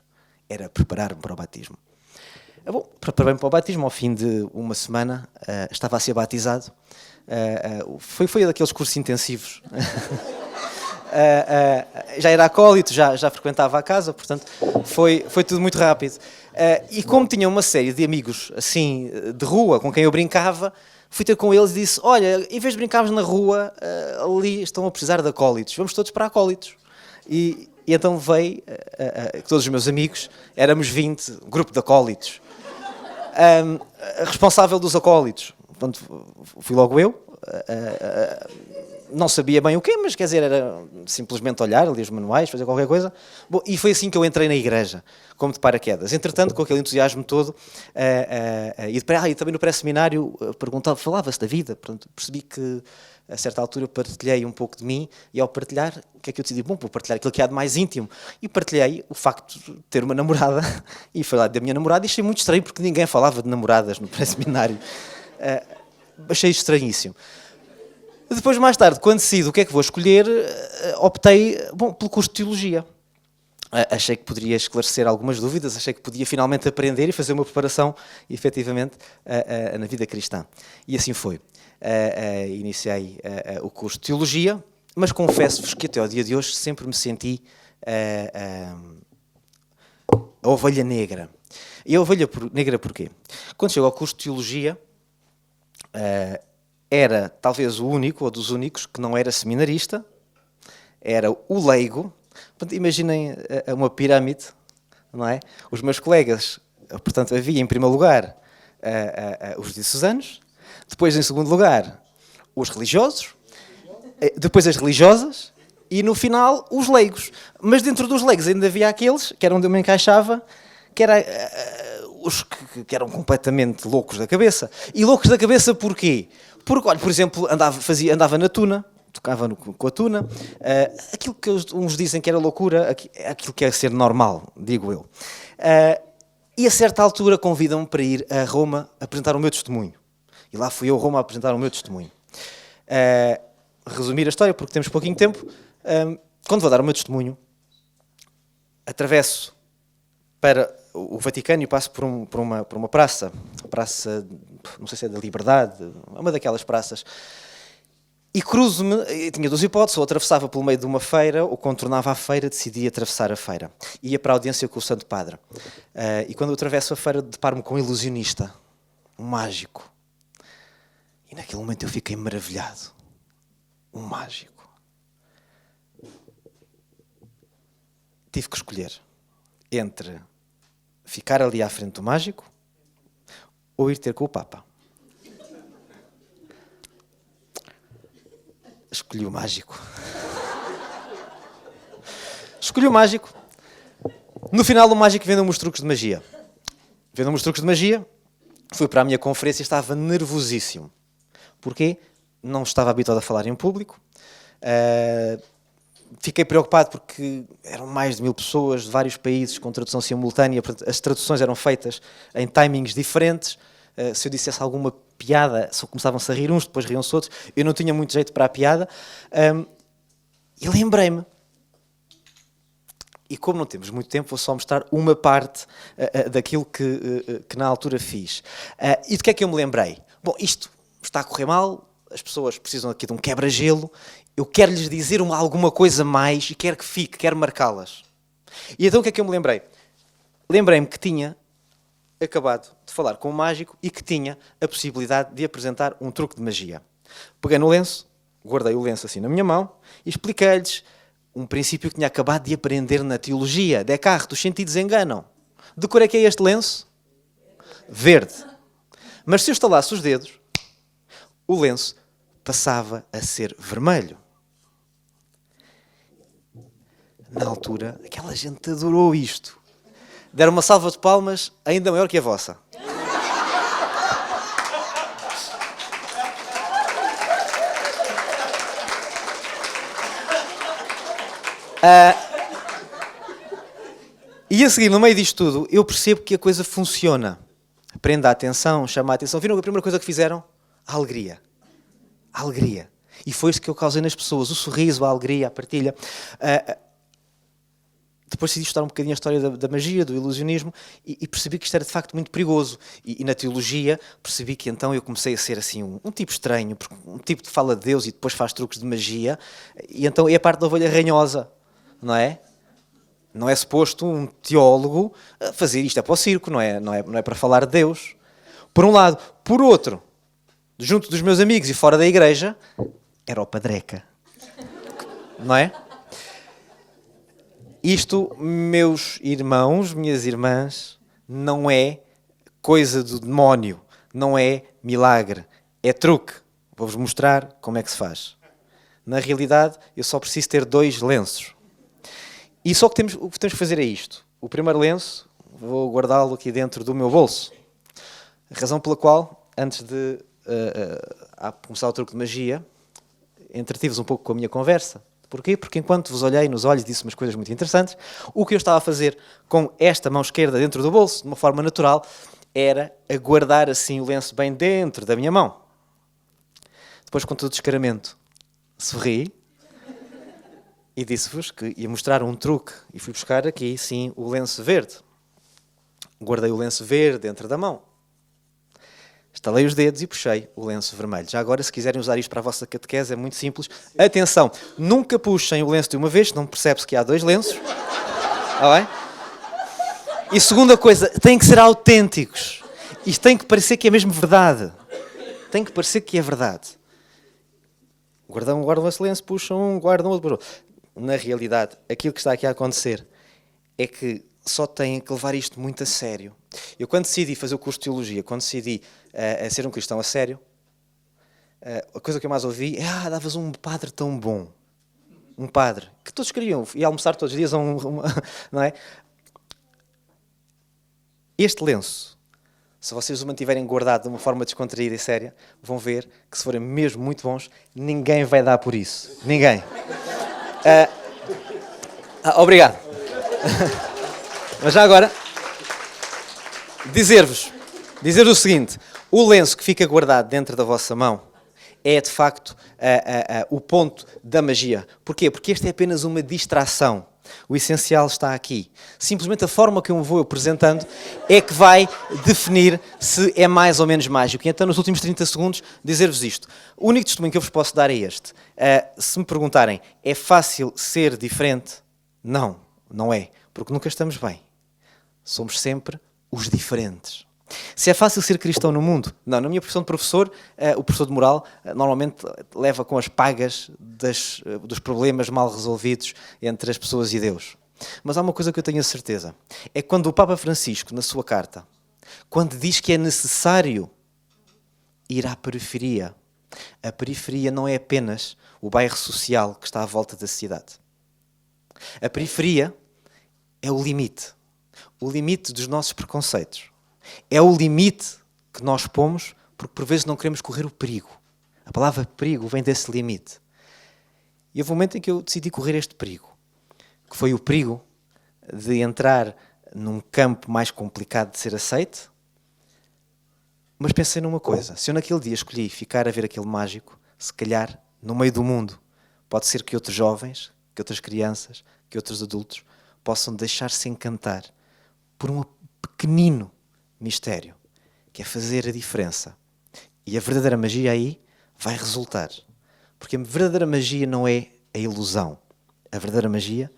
Era preparar-me para o batismo. Bom, preparei-me para o batismo, ao fim de uma semana estava a ser batizado. Foi daqueles cursos intensivos. já era acólito, já frequentava a casa, portanto foi tudo muito rápido. E como tinha uma série de amigos assim de rua com quem eu brincava, fui ter com eles e disse: olha, em vez de brincarmos na rua, ali estão a precisar de acólitos, vamos todos para acólitos. E então levei todos os meus amigos, éramos 20, grupo de acólitos. Responsável dos acólitos, portanto, fui logo eu. Não sabia bem o quê, mas quer dizer, era simplesmente olhar ali os manuais, fazer qualquer coisa. Bom, e foi assim que eu entrei na igreja, como de paraquedas. Entretanto, com aquele entusiasmo todo, e também no pré-seminário falava-se da vida. Portanto, percebi que, a certa altura, partilhei um pouco de mim, e ao partilhar, o que é que eu decidi? Bom, vou partilhar aquilo que há de mais íntimo. E partilhei o facto de ter uma namorada, e falar da minha namorada, e achei muito estranho, porque ninguém falava de namoradas no pré-seminário. Achei estranhíssimo. Depois, mais tarde, quando decido o que é que vou escolher, optei pelo curso de Teologia. Achei que poderia esclarecer algumas dúvidas, achei que podia finalmente aprender e fazer uma preparação, efetivamente, na vida cristã. E assim foi. Iniciei o curso de Teologia, mas confesso-vos que até ao dia de hoje sempre me senti a ovelha negra. E a ovelha negra porquê? Quando chego ao curso de Teologia, era talvez o único, ou dos únicos, que não era seminarista, era o leigo. Portanto, imaginem uma pirâmide, não é? Os meus colegas, portanto, havia em primeiro lugar os diocesanos, depois em segundo lugar os religiosos, depois as religiosas e no final os leigos. Mas dentro dos leigos ainda havia aqueles, que era onde eu me encaixava, que era os que eram completamente loucos da cabeça. E loucos da cabeça porquê? Porque, olha, por exemplo, andava na tuna, tocava com a tuna, aquilo que uns dizem que era loucura, aquilo que é ser normal, digo eu. E a certa altura convidam-me para ir a Roma apresentar o meu testemunho. E lá fui eu a Roma a apresentar o meu testemunho. Resumir a história, porque temos pouquinho tempo. Quando vou dar o meu testemunho, atravesso para o Vaticano e passo por uma praça, não sei se é da Liberdade, uma daquelas praças, e cruzo-me, tinha duas hipóteses, ou atravessava pelo meio de uma feira, ou contornava a feira, decidi atravessar a feira. Ia para a audiência com o Santo Padre. E quando eu atravesso a feira, deparo-me com um ilusionista, um mágico. E naquele momento eu fiquei maravilhado. Um mágico. Tive que escolher entre ficar ali à frente do mágico ou ir ter com o Papa. Escolhi o mágico. Escolhi o mágico. No final, o mágico vendeu-me os truques de magia. Vendeu-me os truques de magia. Fui para a minha conferência e estava nervosíssimo. Porquê? Não estava habituado a falar em público. Fiquei preocupado porque eram mais de 1000 pessoas de vários países com tradução simultânea. As traduções eram feitas em timings diferentes. Se eu dissesse alguma piada, só começavam-se a rir uns, depois riam-se outros. Eu não tinha muito jeito para a piada. E lembrei-me. E como não temos muito tempo, vou só mostrar uma parte daquilo que na altura fiz. E de que é que eu me lembrei? Bom, isto está a correr mal, as pessoas precisam aqui de um quebra-gelo, eu quero lhes dizer alguma coisa mais e quero que fique, quero marcá-las. E então o que é que eu me lembrei? Lembrei-me que tinha acabado de falar com o mágico e que tinha a possibilidade de apresentar um truque de magia. Peguei no lenço, guardei o lenço assim na minha mão e expliquei-lhes um princípio que tinha acabado de aprender na teologia. Descartes, os sentidos enganam. De cor é que é este lenço? Verde. Mas se eu estalasse os dedos, o lenço passava a ser vermelho. Na altura, aquela gente adorou isto. Deram uma salva de palmas ainda maior que a vossa. E a seguir, no meio disto tudo, eu percebo que a coisa funciona. Prenda a atenção, chama a atenção. Viram a primeira coisa que fizeram? A alegria. A alegria. E foi isso que eu causei nas pessoas. O sorriso, a alegria, a partilha. depois decidi estudar um bocadinho a história da magia, do ilusionismo, e percebi que isto era de facto muito perigoso. E na teologia percebi que então eu comecei a ser assim um tipo estranho, um tipo que fala de Deus e depois faz truques de magia, e então é a parte da ovelha ranhosa, não é? Não é suposto um teólogo fazer isto, é para o circo, não é para falar de Deus. Por um lado. Por outro, junto dos meus amigos e fora da igreja, era o padreca. Não é? Isto, meus irmãos, minhas irmãs, não é coisa do demónio, não é milagre, é truque. Vou-vos mostrar como é que se faz. Na realidade, eu só preciso ter 2 lenços. E só o que temos que fazer é isto. O primeiro lenço, vou guardá-lo aqui dentro do meu bolso. A razão pela qual, antes de começar o truque de magia, entretive-vos um pouco com a minha conversa. Porquê? Porque enquanto vos olhei nos olhos e disse umas coisas muito interessantes, o que eu estava a fazer com esta mão esquerda dentro do bolso, de uma forma natural, era aguardar assim o lenço bem dentro da minha mão. Depois, com todo o descaramento, sorri e disse-vos que ia mostrar um truque. E fui buscar aqui, sim, o lenço verde. Guardei o lenço verde dentro da mão. Estalei os dedos e puxei o lenço vermelho. Já agora, se quiserem usar isto para a vossa catequese, é muito simples. Atenção, nunca puxem o lenço de uma vez, não percebe-se que há 2 lenços. Está bem? E segunda coisa, têm que ser autênticos. Isto tem que parecer que é mesmo verdade. Tem que parecer que é verdade. Guardam esse lenço, puxam um, guardam outro. Na realidade, aquilo que está aqui a acontecer é que só têm que levar isto muito a sério. Eu, quando decidi fazer o curso de Teologia, quando decidi a ser um cristão a sério, a coisa que eu mais ouvi é: davas um padre tão bom. Um padre que todos queriam. Ia almoçar todos os dias não é? Este lenço, se vocês o mantiverem guardado de uma forma descontraída e séria, vão ver que, se forem mesmo muito bons, ninguém vai dar por isso. Ninguém. Obrigado. Mas já agora, dizer-vos o seguinte: o lenço que fica guardado dentro da vossa mão é, de facto, o ponto da magia. Porquê? Porque este é apenas uma distração. O essencial está aqui. Simplesmente a forma que eu me vou apresentando é que vai definir se é mais ou menos mágico. E então, nos últimos 30 segundos, dizer-vos isto. O único testemunho que eu vos posso dar é este. Se me perguntarem, é fácil ser diferente? Não, não é. Porque nunca estamos bem. Somos sempre os diferentes. Se é fácil ser cristão no mundo? Não. Na minha profissão de professor, o professor de moral normalmente leva com as pagas dos problemas mal resolvidos entre as pessoas e Deus. Mas há uma coisa que eu tenho a certeza. É que quando o Papa Francisco, na sua carta, quando diz que é necessário ir à periferia, a periferia não é apenas o bairro social que está à volta da cidade. A periferia é o limite dos nossos preconceitos. É o limite que nós pomos porque por vezes não queremos correr o perigo. A palavra perigo vem desse limite. E houve um momento em que eu decidi correr este perigo, que foi o perigo de entrar num campo mais complicado de ser aceite. Mas pensei numa coisa: se eu naquele dia escolhi ficar a ver aquele mágico, se calhar no meio do mundo pode ser que outros jovens, que outras crianças, que outros adultos possam deixar-se encantar por um pequenino mistério, que é fazer a diferença. E a verdadeira magia aí vai resultar. Porque a verdadeira magia não é a ilusão. A verdadeira magia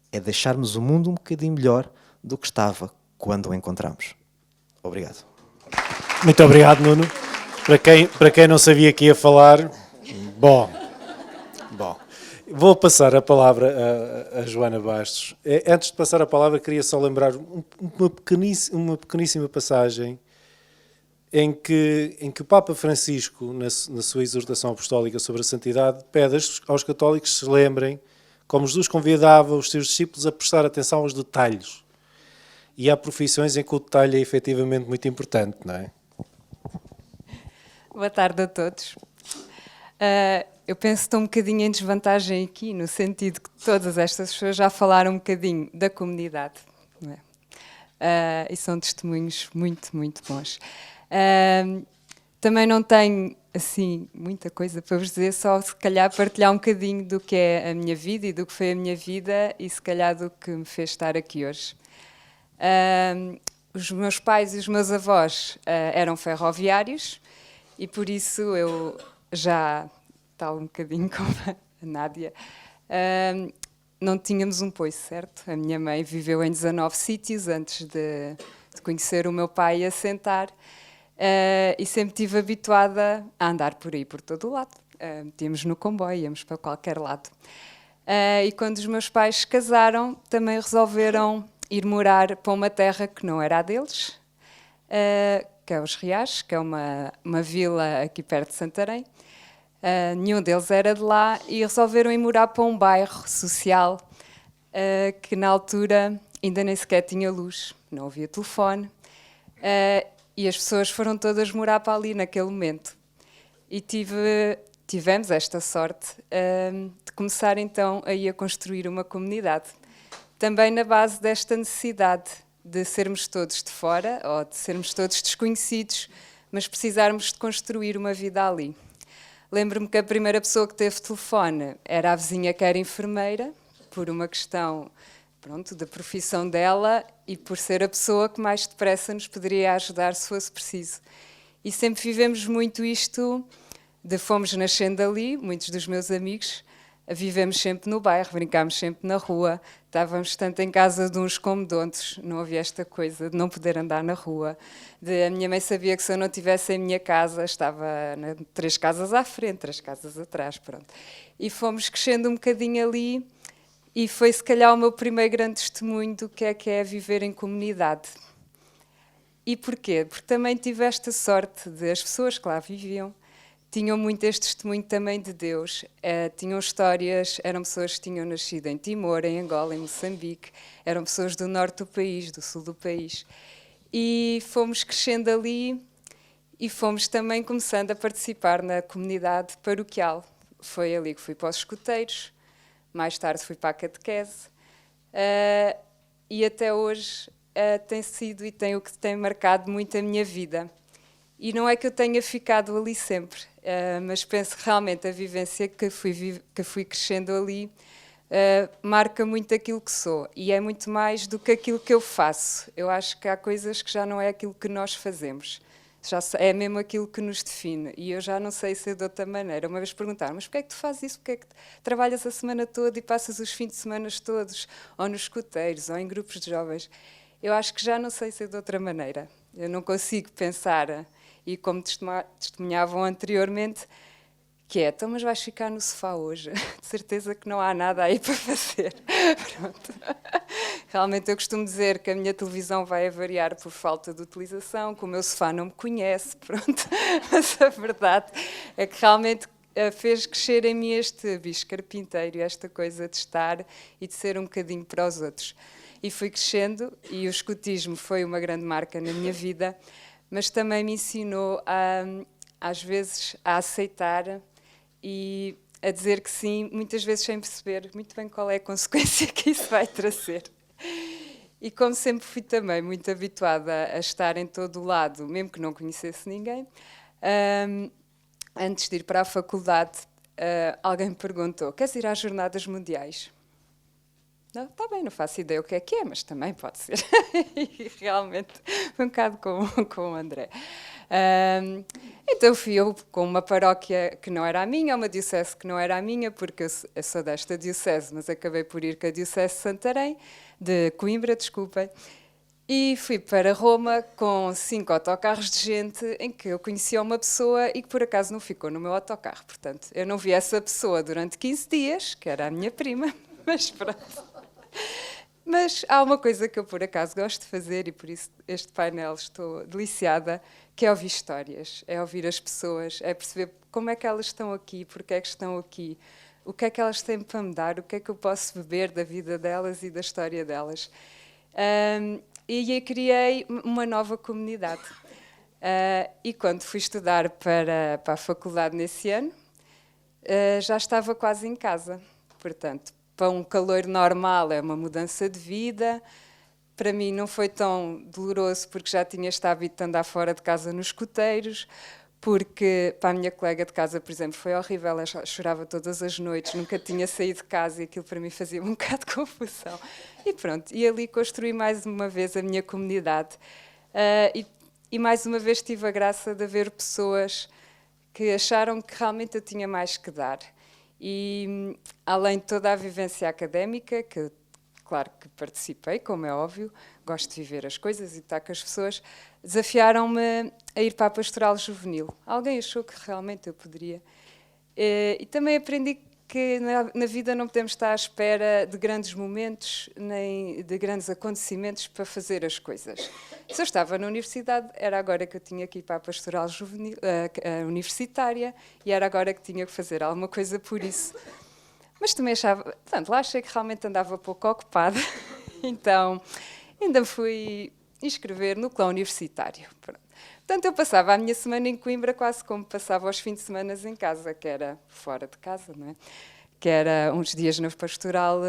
é deixarmos o mundo um bocadinho melhor do que estava quando o encontramos. Obrigado. Muito obrigado, Nuno. Para quem não sabia que ia falar, bom. Vou passar a palavra a Joana Bastos. Antes de passar a palavra, queria só lembrar uma pequeníssima passagem em que o Papa Francisco, na sua exortação apostólica sobre a santidade, pede aos católicos que se lembrem como Jesus convidava os seus discípulos a prestar atenção aos detalhes. E há profissões em que o detalhe é efetivamente muito importante, não é? Boa tarde a todos. Eu penso que estou um bocadinho em desvantagem aqui, no sentido que todas estas pessoas já falaram um bocadinho da comunidade, não é? E são testemunhos muito, muito bons. Também não tenho assim muita coisa para vos dizer, só se calhar partilhar um bocadinho do que é a minha vida e do que foi a minha vida e se calhar do que me fez estar aqui hoje. Os meus pais e os meus avós eram ferroviários e por isso eu já, tal um bocadinho como a Nádia, não tínhamos um poiso, certo? A minha mãe viveu em 19 sítios antes de conhecer o meu pai e assentar. E sempre estive habituada a andar por aí, por todo o lado. Metíamos no comboio, íamos para qualquer lado. E quando os meus pais se casaram, também resolveram ir morar para uma terra que não era a deles, que é os Riachos, que é uma vila aqui perto de Santarém. Nenhum deles era de lá e resolveram ir morar para um bairro social que na altura ainda nem sequer tinha luz, não havia telefone. E as pessoas foram todas morar para ali naquele momento. E tivemos esta sorte de começar então aí a construir uma comunidade. Também na base desta necessidade de sermos todos de fora, ou de sermos todos desconhecidos, mas precisarmos de construir uma vida ali. Lembro-me que a primeira pessoa que teve telefone era a vizinha que era enfermeira, por uma questão, pronto, da profissão dela e por ser a pessoa que mais depressa nos poderia ajudar se fosse preciso. E sempre vivemos muito isto, fomos nascendo ali, muitos dos meus amigos, vivemos sempre no bairro, brincámos sempre na rua, estávamos tanto em casa de uns como de outros, não havia esta coisa de não poder andar na rua. A minha mãe sabia que se eu não estivesse em minha casa, estava 3 casas à frente, 3 casas atrás, pronto. E fomos crescendo um bocadinho ali e foi se calhar o meu primeiro grande testemunho do que é viver em comunidade. E porquê? Porque também tive esta sorte de as pessoas que lá viviam tinham muito este testemunho também de Deus. Tinham histórias, eram pessoas que tinham nascido em Timor, em Angola, em Moçambique, eram pessoas do norte do país, do sul do país. E fomos crescendo ali e fomos também começando a participar na comunidade paroquial. Foi ali que fui para os escuteiros, mais tarde fui para a catequese, e até hoje tem sido e tem o que tem marcado muito a minha vida. E não é que eu tenha ficado ali sempre, mas penso que realmente a vivência que fui crescendo ali marca muito aquilo que sou. E é muito mais do que aquilo que eu faço. Eu acho que há coisas que já não é aquilo que nós fazemos. Já é mesmo aquilo que nos define. E eu já não sei ser de outra maneira. Uma vez perguntaram, mas porquê é que tu fazes isso? Porquê é que trabalhas a semana toda e passas os fins de semana todos, ou nos escuteiros, ou em grupos de jovens? Eu acho que já não sei ser de outra maneira. Eu não consigo pensar... E como testemunhavam anteriormente, que então, mas vais ficar no sofá hoje? De certeza que não há nada aí para fazer. Pronto. Realmente eu costumo dizer que a minha televisão vai variar por falta de utilização, que o meu sofá não me conhece, pronto. Mas a verdade é que realmente fez crescer em mim este bicho carpinteiro, esta coisa de estar e de ser um bocadinho para os outros. E fui crescendo e o escutismo foi uma grande marca na minha vida, mas também me ensinou, às vezes, a aceitar e a dizer que sim, muitas vezes sem perceber muito bem qual é a consequência que isso vai trazer. E como sempre fui também muito habituada a estar em todo o lado, mesmo que não conhecesse ninguém, antes de ir para a faculdade, alguém me perguntou, queres ir às Jornadas Mundiais? Não, está bem, não faço ideia o que é, mas também pode ser. E realmente foi um bocado com o André. Então fui eu com uma paróquia que não era a minha, uma diocese que não era a minha, porque eu sou desta diocese, mas acabei por ir com a diocese de Santarém, de Coimbra, desculpem, e fui para Roma com 5 autocarros de gente em que eu conhecia uma pessoa e que por acaso não ficou no meu autocarro. Portanto, eu não vi essa pessoa durante 15 dias, que era a minha prima, mas pronto. Mas há uma coisa que eu por acaso gosto de fazer e por isso este painel estou deliciada, que é ouvir histórias, é ouvir as pessoas, é perceber como é que elas estão aqui, porque é que estão aqui, o que é que elas têm para me dar, o que é que eu posso beber da vida delas e da história delas. E eu criei uma nova comunidade. E quando fui estudar para a faculdade nesse ano, já estava quase em casa, portanto, para um calor normal é uma mudança de vida. Para mim não foi tão doloroso porque já tinha este hábito de andar fora de casa nos escuteiros. porque para a minha colega de casa, por exemplo, foi horrível, ela chorava todas as noites, nunca tinha saído de casa e aquilo para mim fazia um bocado de confusão. E pronto, e ali construí mais uma vez a minha comunidade. E mais uma vez tive a graça de haver pessoas que acharam que realmente eu tinha mais que dar. E além de toda a vivência académica, que claro que participei, como é óbvio, gosto de viver as coisas e estar com as pessoas, desafiaram-me a ir para a pastoral juvenil. Alguém achou que realmente eu poderia. E também aprendi que na vida não podemos estar à espera de grandes momentos, nem de grandes acontecimentos para fazer as coisas. Se eu estava na universidade, era agora que eu tinha que ir para a pastoral juvenil, universitária, e era agora que tinha que fazer alguma coisa por isso. Mas também achava, portanto, lá achei que realmente andava pouco ocupada, então ainda me fui inscrever no clã universitário. Portanto, eu passava a minha semana em Coimbra quase como passava os fins de semana em casa, que era fora de casa, não é? Que era uns dias na pastoral,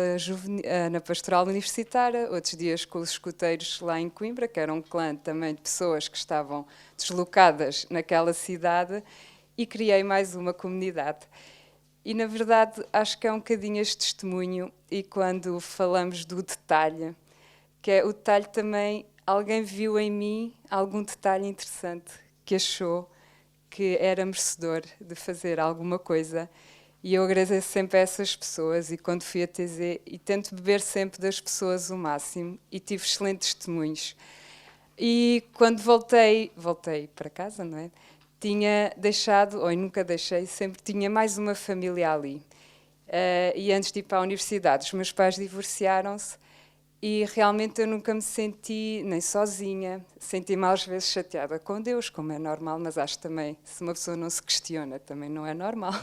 na pastoral universitária, outros dias com os escuteiros lá em Coimbra, que era um clã também de pessoas que estavam deslocadas naquela cidade, e criei mais uma comunidade. E, na verdade, acho que é um bocadinho este testemunho, e quando falamos do detalhe, que é o detalhe também, alguém viu em mim algum detalhe interessante que achou que era merecedor de fazer alguma coisa, e eu agradeço sempre a essas pessoas, e quando fui a TZ, e tento beber sempre das pessoas o máximo, e tive excelentes testemunhos. E quando voltei para casa, não é? Tinha deixado, ou nunca deixei, sempre tinha mais uma família ali. E antes de ir para a universidade, os meus pais divorciaram-se e realmente eu nunca me senti nem sozinha, senti-me às vezes chateada com Deus, como é normal, mas acho também, se uma pessoa não se questiona, também não é normal.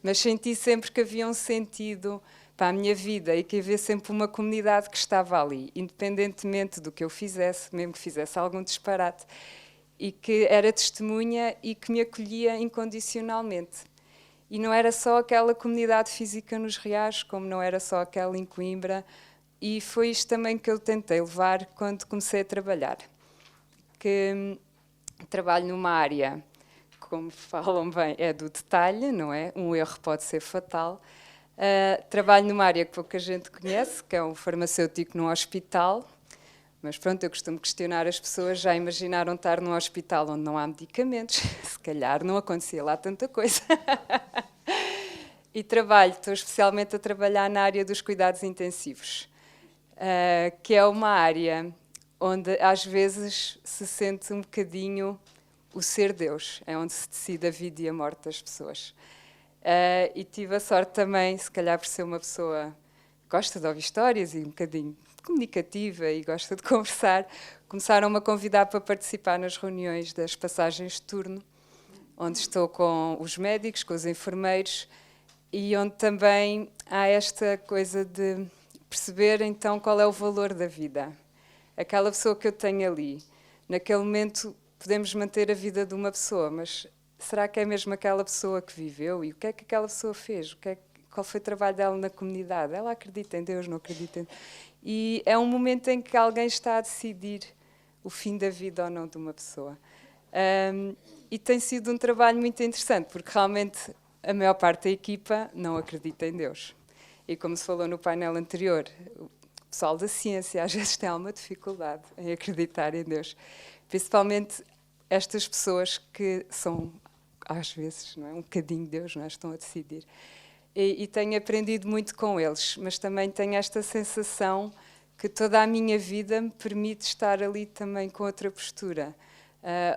Mas senti sempre que havia um sentido para a minha vida e que havia sempre uma comunidade que estava ali, independentemente do que eu fizesse, mesmo que fizesse algum disparate, e que era testemunha e que me acolhia incondicionalmente. E não era só aquela comunidade física nos Reais, como não era só aquela em Coimbra, e foi isto também que eu tentei levar quando comecei a trabalhar. Que trabalho numa área, como falam bem, é do detalhe, não é? Um erro pode ser fatal. Trabalho numa área que pouca gente conhece, que é um farmacêutico num hospital. Mas pronto, eu costumo questionar as pessoas, já imaginaram estar num hospital onde não há medicamentos? Se calhar não acontecia lá tanta coisa. E estou especialmente a trabalhar na área dos cuidados intensivos, que é uma área onde às vezes se sente um bocadinho o ser Deus, é onde se decide a vida e a morte das pessoas. E tive a sorte também, se calhar por ser uma pessoa que gosta de ouvir histórias e um bocadinho comunicativa e gosta de conversar, começaram-me a convidar para participar nas reuniões das passagens de turno, onde estou com os médicos, com os enfermeiros, e onde também há esta coisa de perceber então qual é o valor da vida. Aquela pessoa que eu tenho ali, naquele momento podemos manter a vida de uma pessoa, mas será que é mesmo aquela pessoa que viveu? E o que é que aquela pessoa fez? Qual foi o trabalho dela na comunidade? Ela acredita em Deus, não acredita em Deus? E é um momento em que alguém está a decidir o fim da vida ou não de uma pessoa. E tem sido um trabalho muito interessante, porque realmente a maior parte da equipa não acredita em Deus. E como se falou no painel anterior, o pessoal da ciência às vezes tem alguma dificuldade em acreditar em Deus. Principalmente estas pessoas que são, às vezes, não é, um bocadinho Deus, não é? Estão a decidir. E tenho aprendido muito com eles, mas também tenho esta sensação que toda a minha vida me permite estar ali também com outra postura,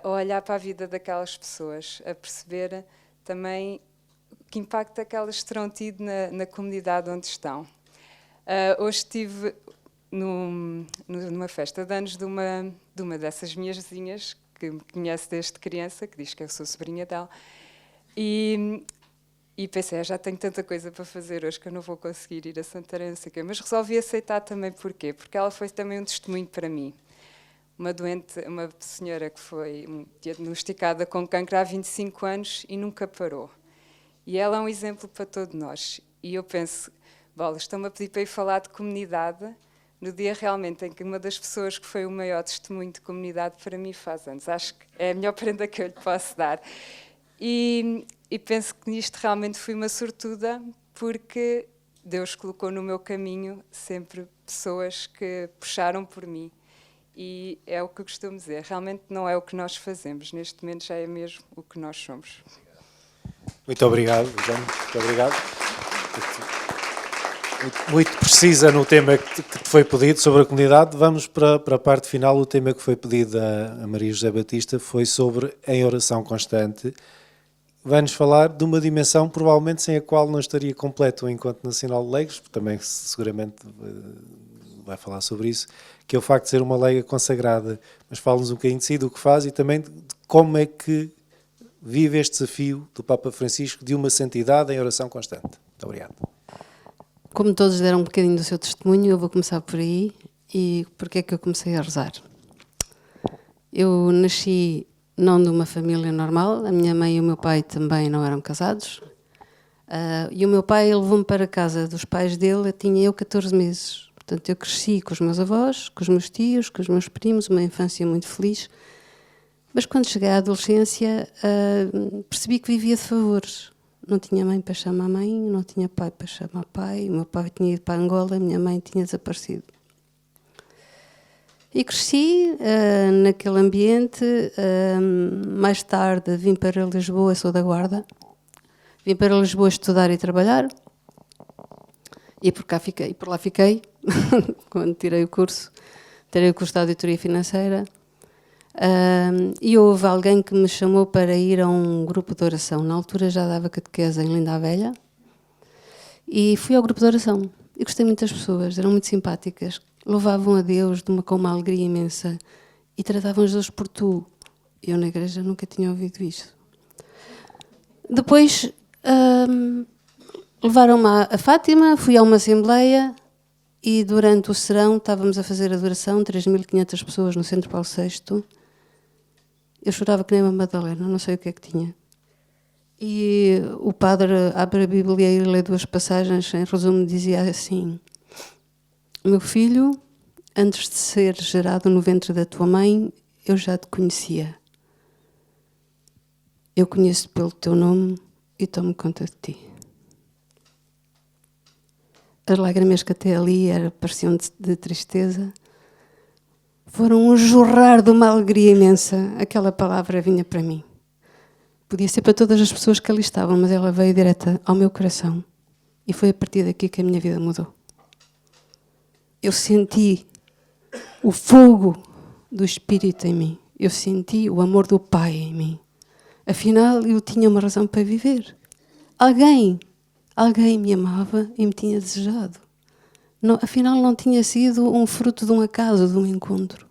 a olhar para a vida daquelas pessoas, a perceber também que impacto é que elas terão tido na comunidade onde estão. Hoje estive numa festa de anos de uma dessas minhas vizinhas, que me conhece desde criança, que diz que eu sou sobrinha dela, e pensei, já tenho tanta coisa para fazer hoje que eu não vou conseguir ir a Santarém, não sei o quê. Mas resolvi aceitar também. Porquê? Porque ela foi também um testemunho para mim. Uma senhora que foi diagnosticada com cancro há 25 anos e nunca parou. E ela é um exemplo para todos nós. E eu penso, bolas, estão-me a pedir para ir falar de comunidade no dia realmente em que uma das pessoas que foi o maior testemunho de comunidade para mim faz anos. Acho que é a melhor prenda que eu lhe posso dar. E penso que nisto realmente fui uma sortuda, porque Deus colocou no meu caminho sempre pessoas que puxaram por mim. E é o que eu costumo dizer, realmente não é o que nós fazemos, neste momento já é mesmo o que nós somos. Muito obrigado, João. Muito obrigado. Muito precisa no tema que te foi pedido sobre a comunidade. Vamos para a parte final. O tema que foi pedido a Maria José Batista foi sobre em oração constante. Vai-nos falar de uma dimensão provavelmente sem a qual não estaria completo o Encontro Nacional de Leigos, também seguramente vai falar sobre isso, que é o facto de ser uma leiga consagrada. Mas fala-nos um bocadinho de si, do que faz e também de como é que vive este desafio do Papa Francisco de uma santidade em oração constante. Muito obrigado. Como todos deram um bocadinho do seu testemunho, eu vou começar por aí. E porque é que eu comecei a rezar? Eu nasci não de uma família normal, a minha mãe e o meu pai também não eram casados. E o meu pai levou-me para a casa dos pais dele, tinha eu 14 meses. Portanto, eu cresci com os meus avós, com os meus tios, com os meus primos, uma infância muito feliz. Mas quando cheguei à adolescência, percebi que vivia de favores. Não tinha mãe para chamar mãe, não tinha pai para chamar pai. O meu pai tinha ido para Angola, a minha mãe tinha desaparecido. E cresci naquele ambiente. Mais tarde vim para Lisboa, sou da Guarda. Vim para Lisboa estudar e trabalhar. E por lá fiquei, quando tirei o curso de Auditoria Financeira. E houve alguém que me chamou para ir a um grupo de oração. Na altura já dava catequese em Linda a Velha. E fui ao grupo de oração. E gostei muito das pessoas, eram muito simpáticas. Louvavam a Deus com uma alegria imensa. E tratavam os dois por tu. Eu na igreja nunca tinha ouvido isto. Depois levaram-me a Fátima, fui a uma assembleia. E durante o serão estávamos a fazer adoração, 3.500 pessoas no Centro Paulo VI. Eu chorava que nem uma Madalena, não sei o que é que tinha. E o padre abre a Bíblia e lê 2 passagens, em resumo dizia assim: meu filho, antes de ser gerado no ventre da tua mãe, eu já te conhecia. Eu conheço-te pelo teu nome e tomo conta de ti. As lágrimas que até ali pareciam de tristeza, foram um jorrar de uma alegria imensa. Aquela palavra vinha para mim. Podia ser para todas as pessoas que ali estavam, mas ela veio direta ao meu coração. E foi a partir daqui que a minha vida mudou. Eu senti o fogo do Espírito em mim. Eu senti o amor do Pai em mim. Afinal, eu tinha uma razão para viver. Alguém me amava e me tinha desejado. Não, afinal, não tinha sido um fruto de um acaso, de um encontro.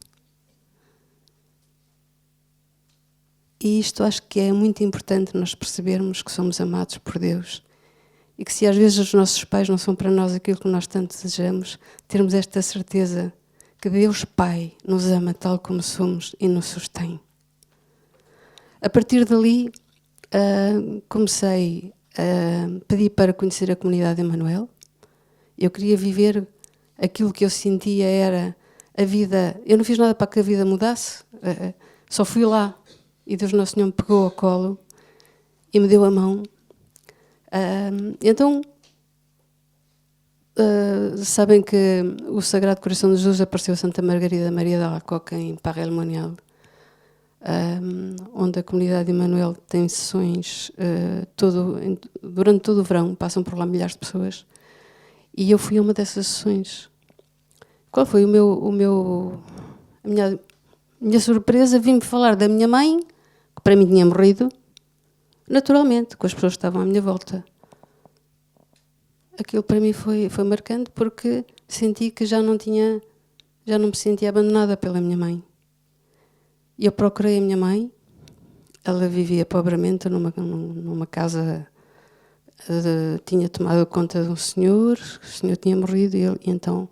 E isto acho que é muito importante nós percebermos que somos amados por Deus. E que se às vezes os nossos pais não são para nós aquilo que nós tanto desejamos, termos esta certeza que Deus Pai nos ama tal como somos e nos sustém. A partir dali, comecei a pedir para conhecer a comunidade de Emmanuel. Eu queria viver aquilo que eu sentia era a vida. Eu não fiz nada para que a vida mudasse, só fui lá. E Deus Nosso Senhor me pegou ao colo e me deu a mão. Então, sabem que o Sagrado Coração de Jesus apareceu a Santa Margarida Maria de Alacoque em Parrel-Monial, onde a comunidade de Emmanuel tem sessões durante todo o verão, passam por lá milhares de pessoas. E eu fui a uma dessas sessões. Qual foi a minha surpresa? Vim-me falar da minha mãe, que para mim tinha morrido, naturalmente, com as pessoas que estavam à minha volta. Aquilo para mim foi marcante porque senti que já não me sentia abandonada pela minha mãe. E eu procurei a minha mãe. Ela vivia pobremente numa casa, tinha tomado conta de um senhor, o senhor tinha morrido e então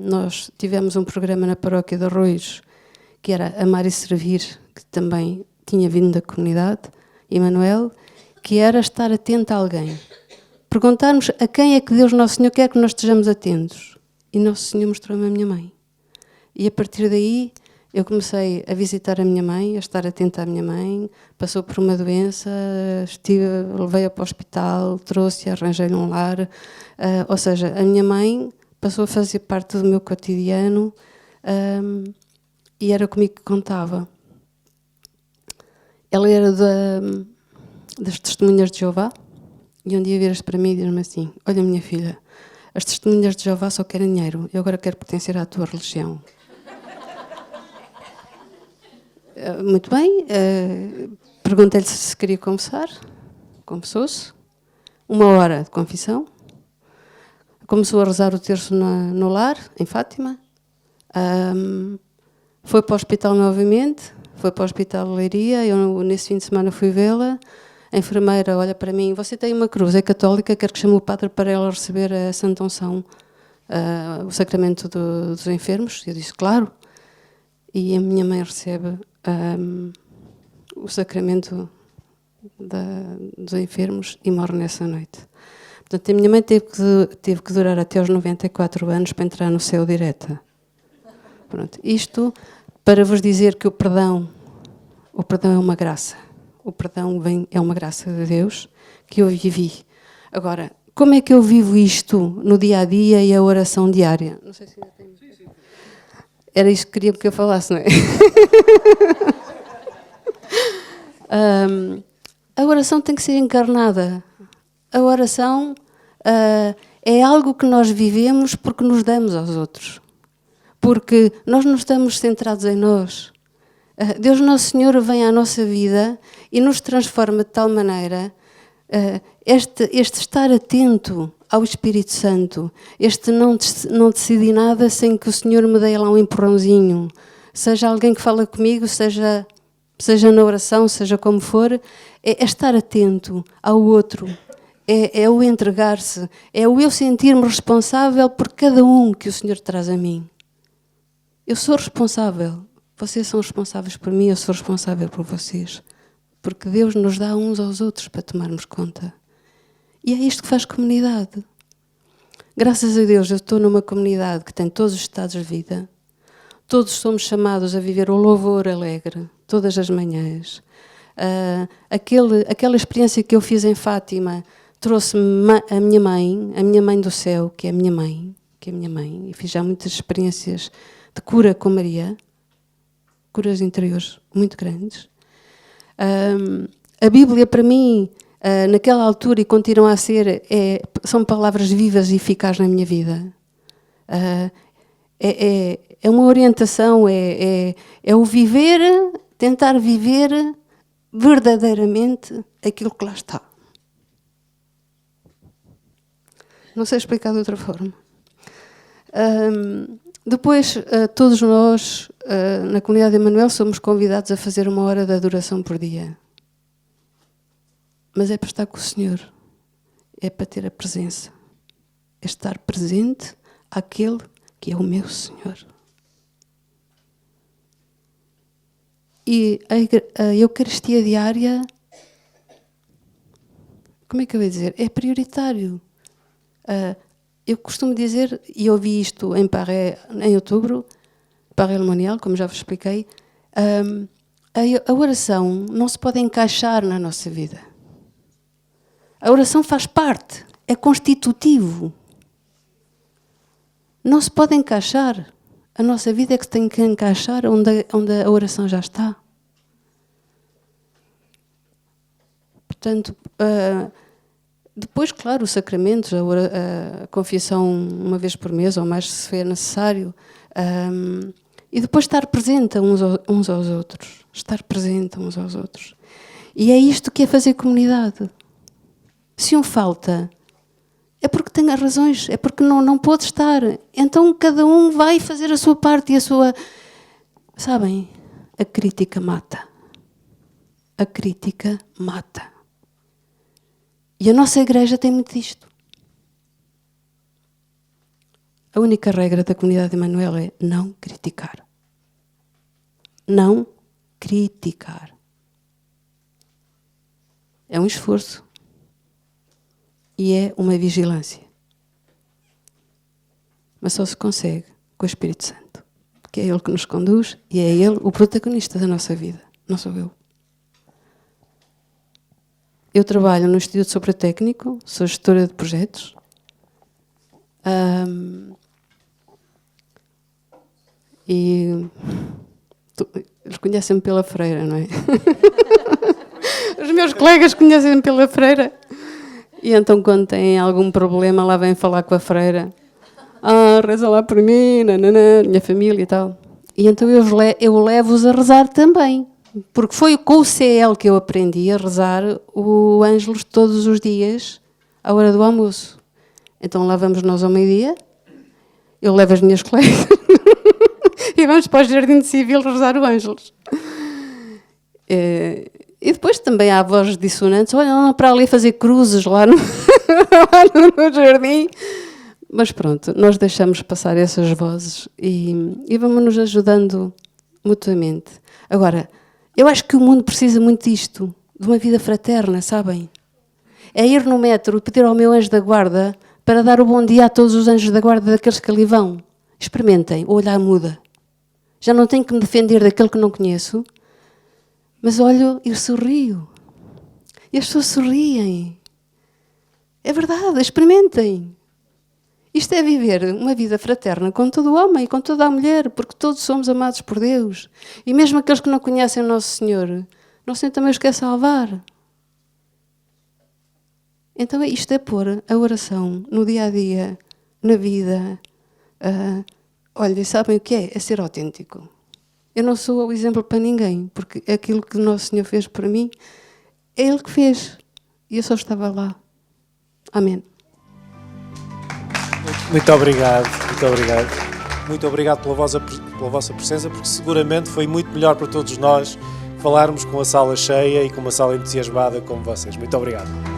nós tivemos um programa na paróquia de Arroios que era Amar e Servir, que também tinha vindo da comunidade, Emmanuel, que era estar atento a alguém. Perguntarmos a quem é que Deus Nosso Senhor quer que nós estejamos atentos. E Nosso Senhor mostrou-me a minha mãe. E a partir daí Eu comecei a visitar a minha mãe, a estar atenta à minha mãe, passou por uma doença, levei-a para o hospital, trouxe-a, arranjei-lhe um lar. Ou seja, a minha mãe passou a fazer parte do meu cotidiano e era comigo que contava. Ela era das Testemunhas de Jeová e um dia vira-se para mim e diz-me assim: olha, minha filha, as Testemunhas de Jeová só querem dinheiro, eu agora quero pertencer à tua religião. Muito bem, perguntei-lhe se queria confessar, confessou-se, 1 hora de confissão, começou a rezar o terço no lar, em Fátima, foi para o hospital novamente, foi para o hospital de Leiria, eu nesse fim de semana fui vê-la, a enfermeira olha para mim: você tem uma cruz, é católica, quero que chame o padre para ela receber a Santa Unção, o sacramento dos enfermos. Eu disse: claro. E a minha mãe recebe o sacramento dos enfermos e morre nessa noite. Portanto, a minha mãe teve que durar até aos 94 anos para entrar no céu direta. Pronto. Isto para vos dizer que o perdão é uma graça. O perdão é uma graça de Deus que eu vivi. Agora, como é que eu vivo isto no dia-a-dia e a oração diária? Não sei se ainda tem... Era isto que queria que eu falasse, não é? A oração tem que ser encarnada. A oração é algo que nós vivemos porque nos damos aos outros. Porque nós não estamos centrados em nós. Deus Nosso Senhor vem à nossa vida e nos transforma de tal maneira, este estar atento ao Espírito Santo, este não decidir nada sem que o Senhor me dê lá um empurrãozinho, seja alguém que fala comigo, seja na oração, seja como for, é estar atento ao outro, é o entregar-se, é o eu sentir-me responsável por cada um que o Senhor traz a mim. Eu sou responsável, vocês são responsáveis por mim, eu sou responsável por vocês, porque Deus nos dá uns aos outros para tomarmos conta. E é isto que faz comunidade. Graças a Deus eu estou numa comunidade que tem todos os estados de vida. Todos somos chamados a viver o louvor alegre, todas as manhãs. Aquela experiência que eu fiz em Fátima trouxe-me a minha mãe do céu, que é a minha mãe. E fiz já muitas experiências de cura com Maria, curas interiores muito grandes. A Bíblia, para mim, naquela altura e continua a ser, são palavras vivas e eficazes na minha vida. É uma orientação, é o viver, tentar viver verdadeiramente aquilo que lá está. Não sei explicar de outra forma. Depois, todos nós, na comunidade de Emanuel, somos convidados a fazer 1 hora de adoração por dia. Mas é para estar com o Senhor, é para ter a presença, é estar presente àquele que é o meu Senhor. E a Eucaristia diária, como é que eu ia dizer? É prioritário. Eu costumo dizer, e eu vi isto em Paris em outubro, Paris Lemonial, como já vos expliquei, a oração não se pode encaixar na nossa vida. A oração faz parte, é constitutivo. Não se pode encaixar. A nossa vida é que tem que encaixar onde a oração já está. Portanto, depois, claro, os sacramentos, a confissão 1 vez por mês ou mais se for necessário, e depois estar presente uns aos outros. Estar presente uns aos outros. E é isto que é fazer comunidade. Se um falta, é porque tem as razões, é porque não pode estar. Então cada um vai fazer a sua parte e a sua... Sabem, a crítica mata. A crítica mata. E a nossa igreja tem muito disto. A única regra da comunidade de Emanuel é não criticar. Não criticar. É um esforço. E é uma vigilância. Mas só se consegue com o Espírito Santo. porque é Ele que nos conduz e é Ele o protagonista da nossa vida, não sou eu. Eu trabalho no Instituto Supra Técnico, sou gestora de projetos. E eles conhecem-me pela freira, não é? Os meus colegas conhecem-me pela freira. E então, quando têm algum problema, lá vêm falar com a freira. Reza lá por mim, nananã, minha família e tal. E então eu levo-os a rezar também. Porque foi com o CL que eu aprendi a rezar o Ângelus todos os dias, à hora do almoço. Então lá vamos nós ao meio-dia, eu levo as minhas colegas e vamos para o Jardim de Civil rezar o Ângelus. E depois também há vozes dissonantes, olha, não para ali fazer cruzes lá no jardim. Mas pronto, nós deixamos passar essas vozes e vamos nos ajudando mutuamente. Agora, eu acho que o mundo precisa muito disto, de uma vida fraterna, sabem? É ir no metro e pedir ao meu anjo da guarda para dar o bom dia a todos os anjos da guarda daqueles que ali vão. Experimentem, o olhar muda. Já não tenho que me defender daquele que não conheço, mas olho e sorrio. E as pessoas sorriem. É verdade, experimentem. Isto é viver uma vida fraterna com todo o homem e com toda a mulher, porque todos somos amados por Deus. E mesmo aqueles que não conhecem o Nosso Senhor, Nosso Senhor também os quer salvar. Então isto é pôr a oração no dia-a-dia, na vida. Olha, sabem o que é? É ser autêntico. Eu não sou o exemplo para ninguém, porque aquilo que o Nosso Senhor fez para mim, é Ele que fez. E eu só estava lá. Amém. Muito obrigado, muito obrigado. Muito obrigado pela vossa presença, porque seguramente foi muito melhor para todos nós falarmos com a sala cheia e com uma sala entusiasmada como vocês. Muito obrigado.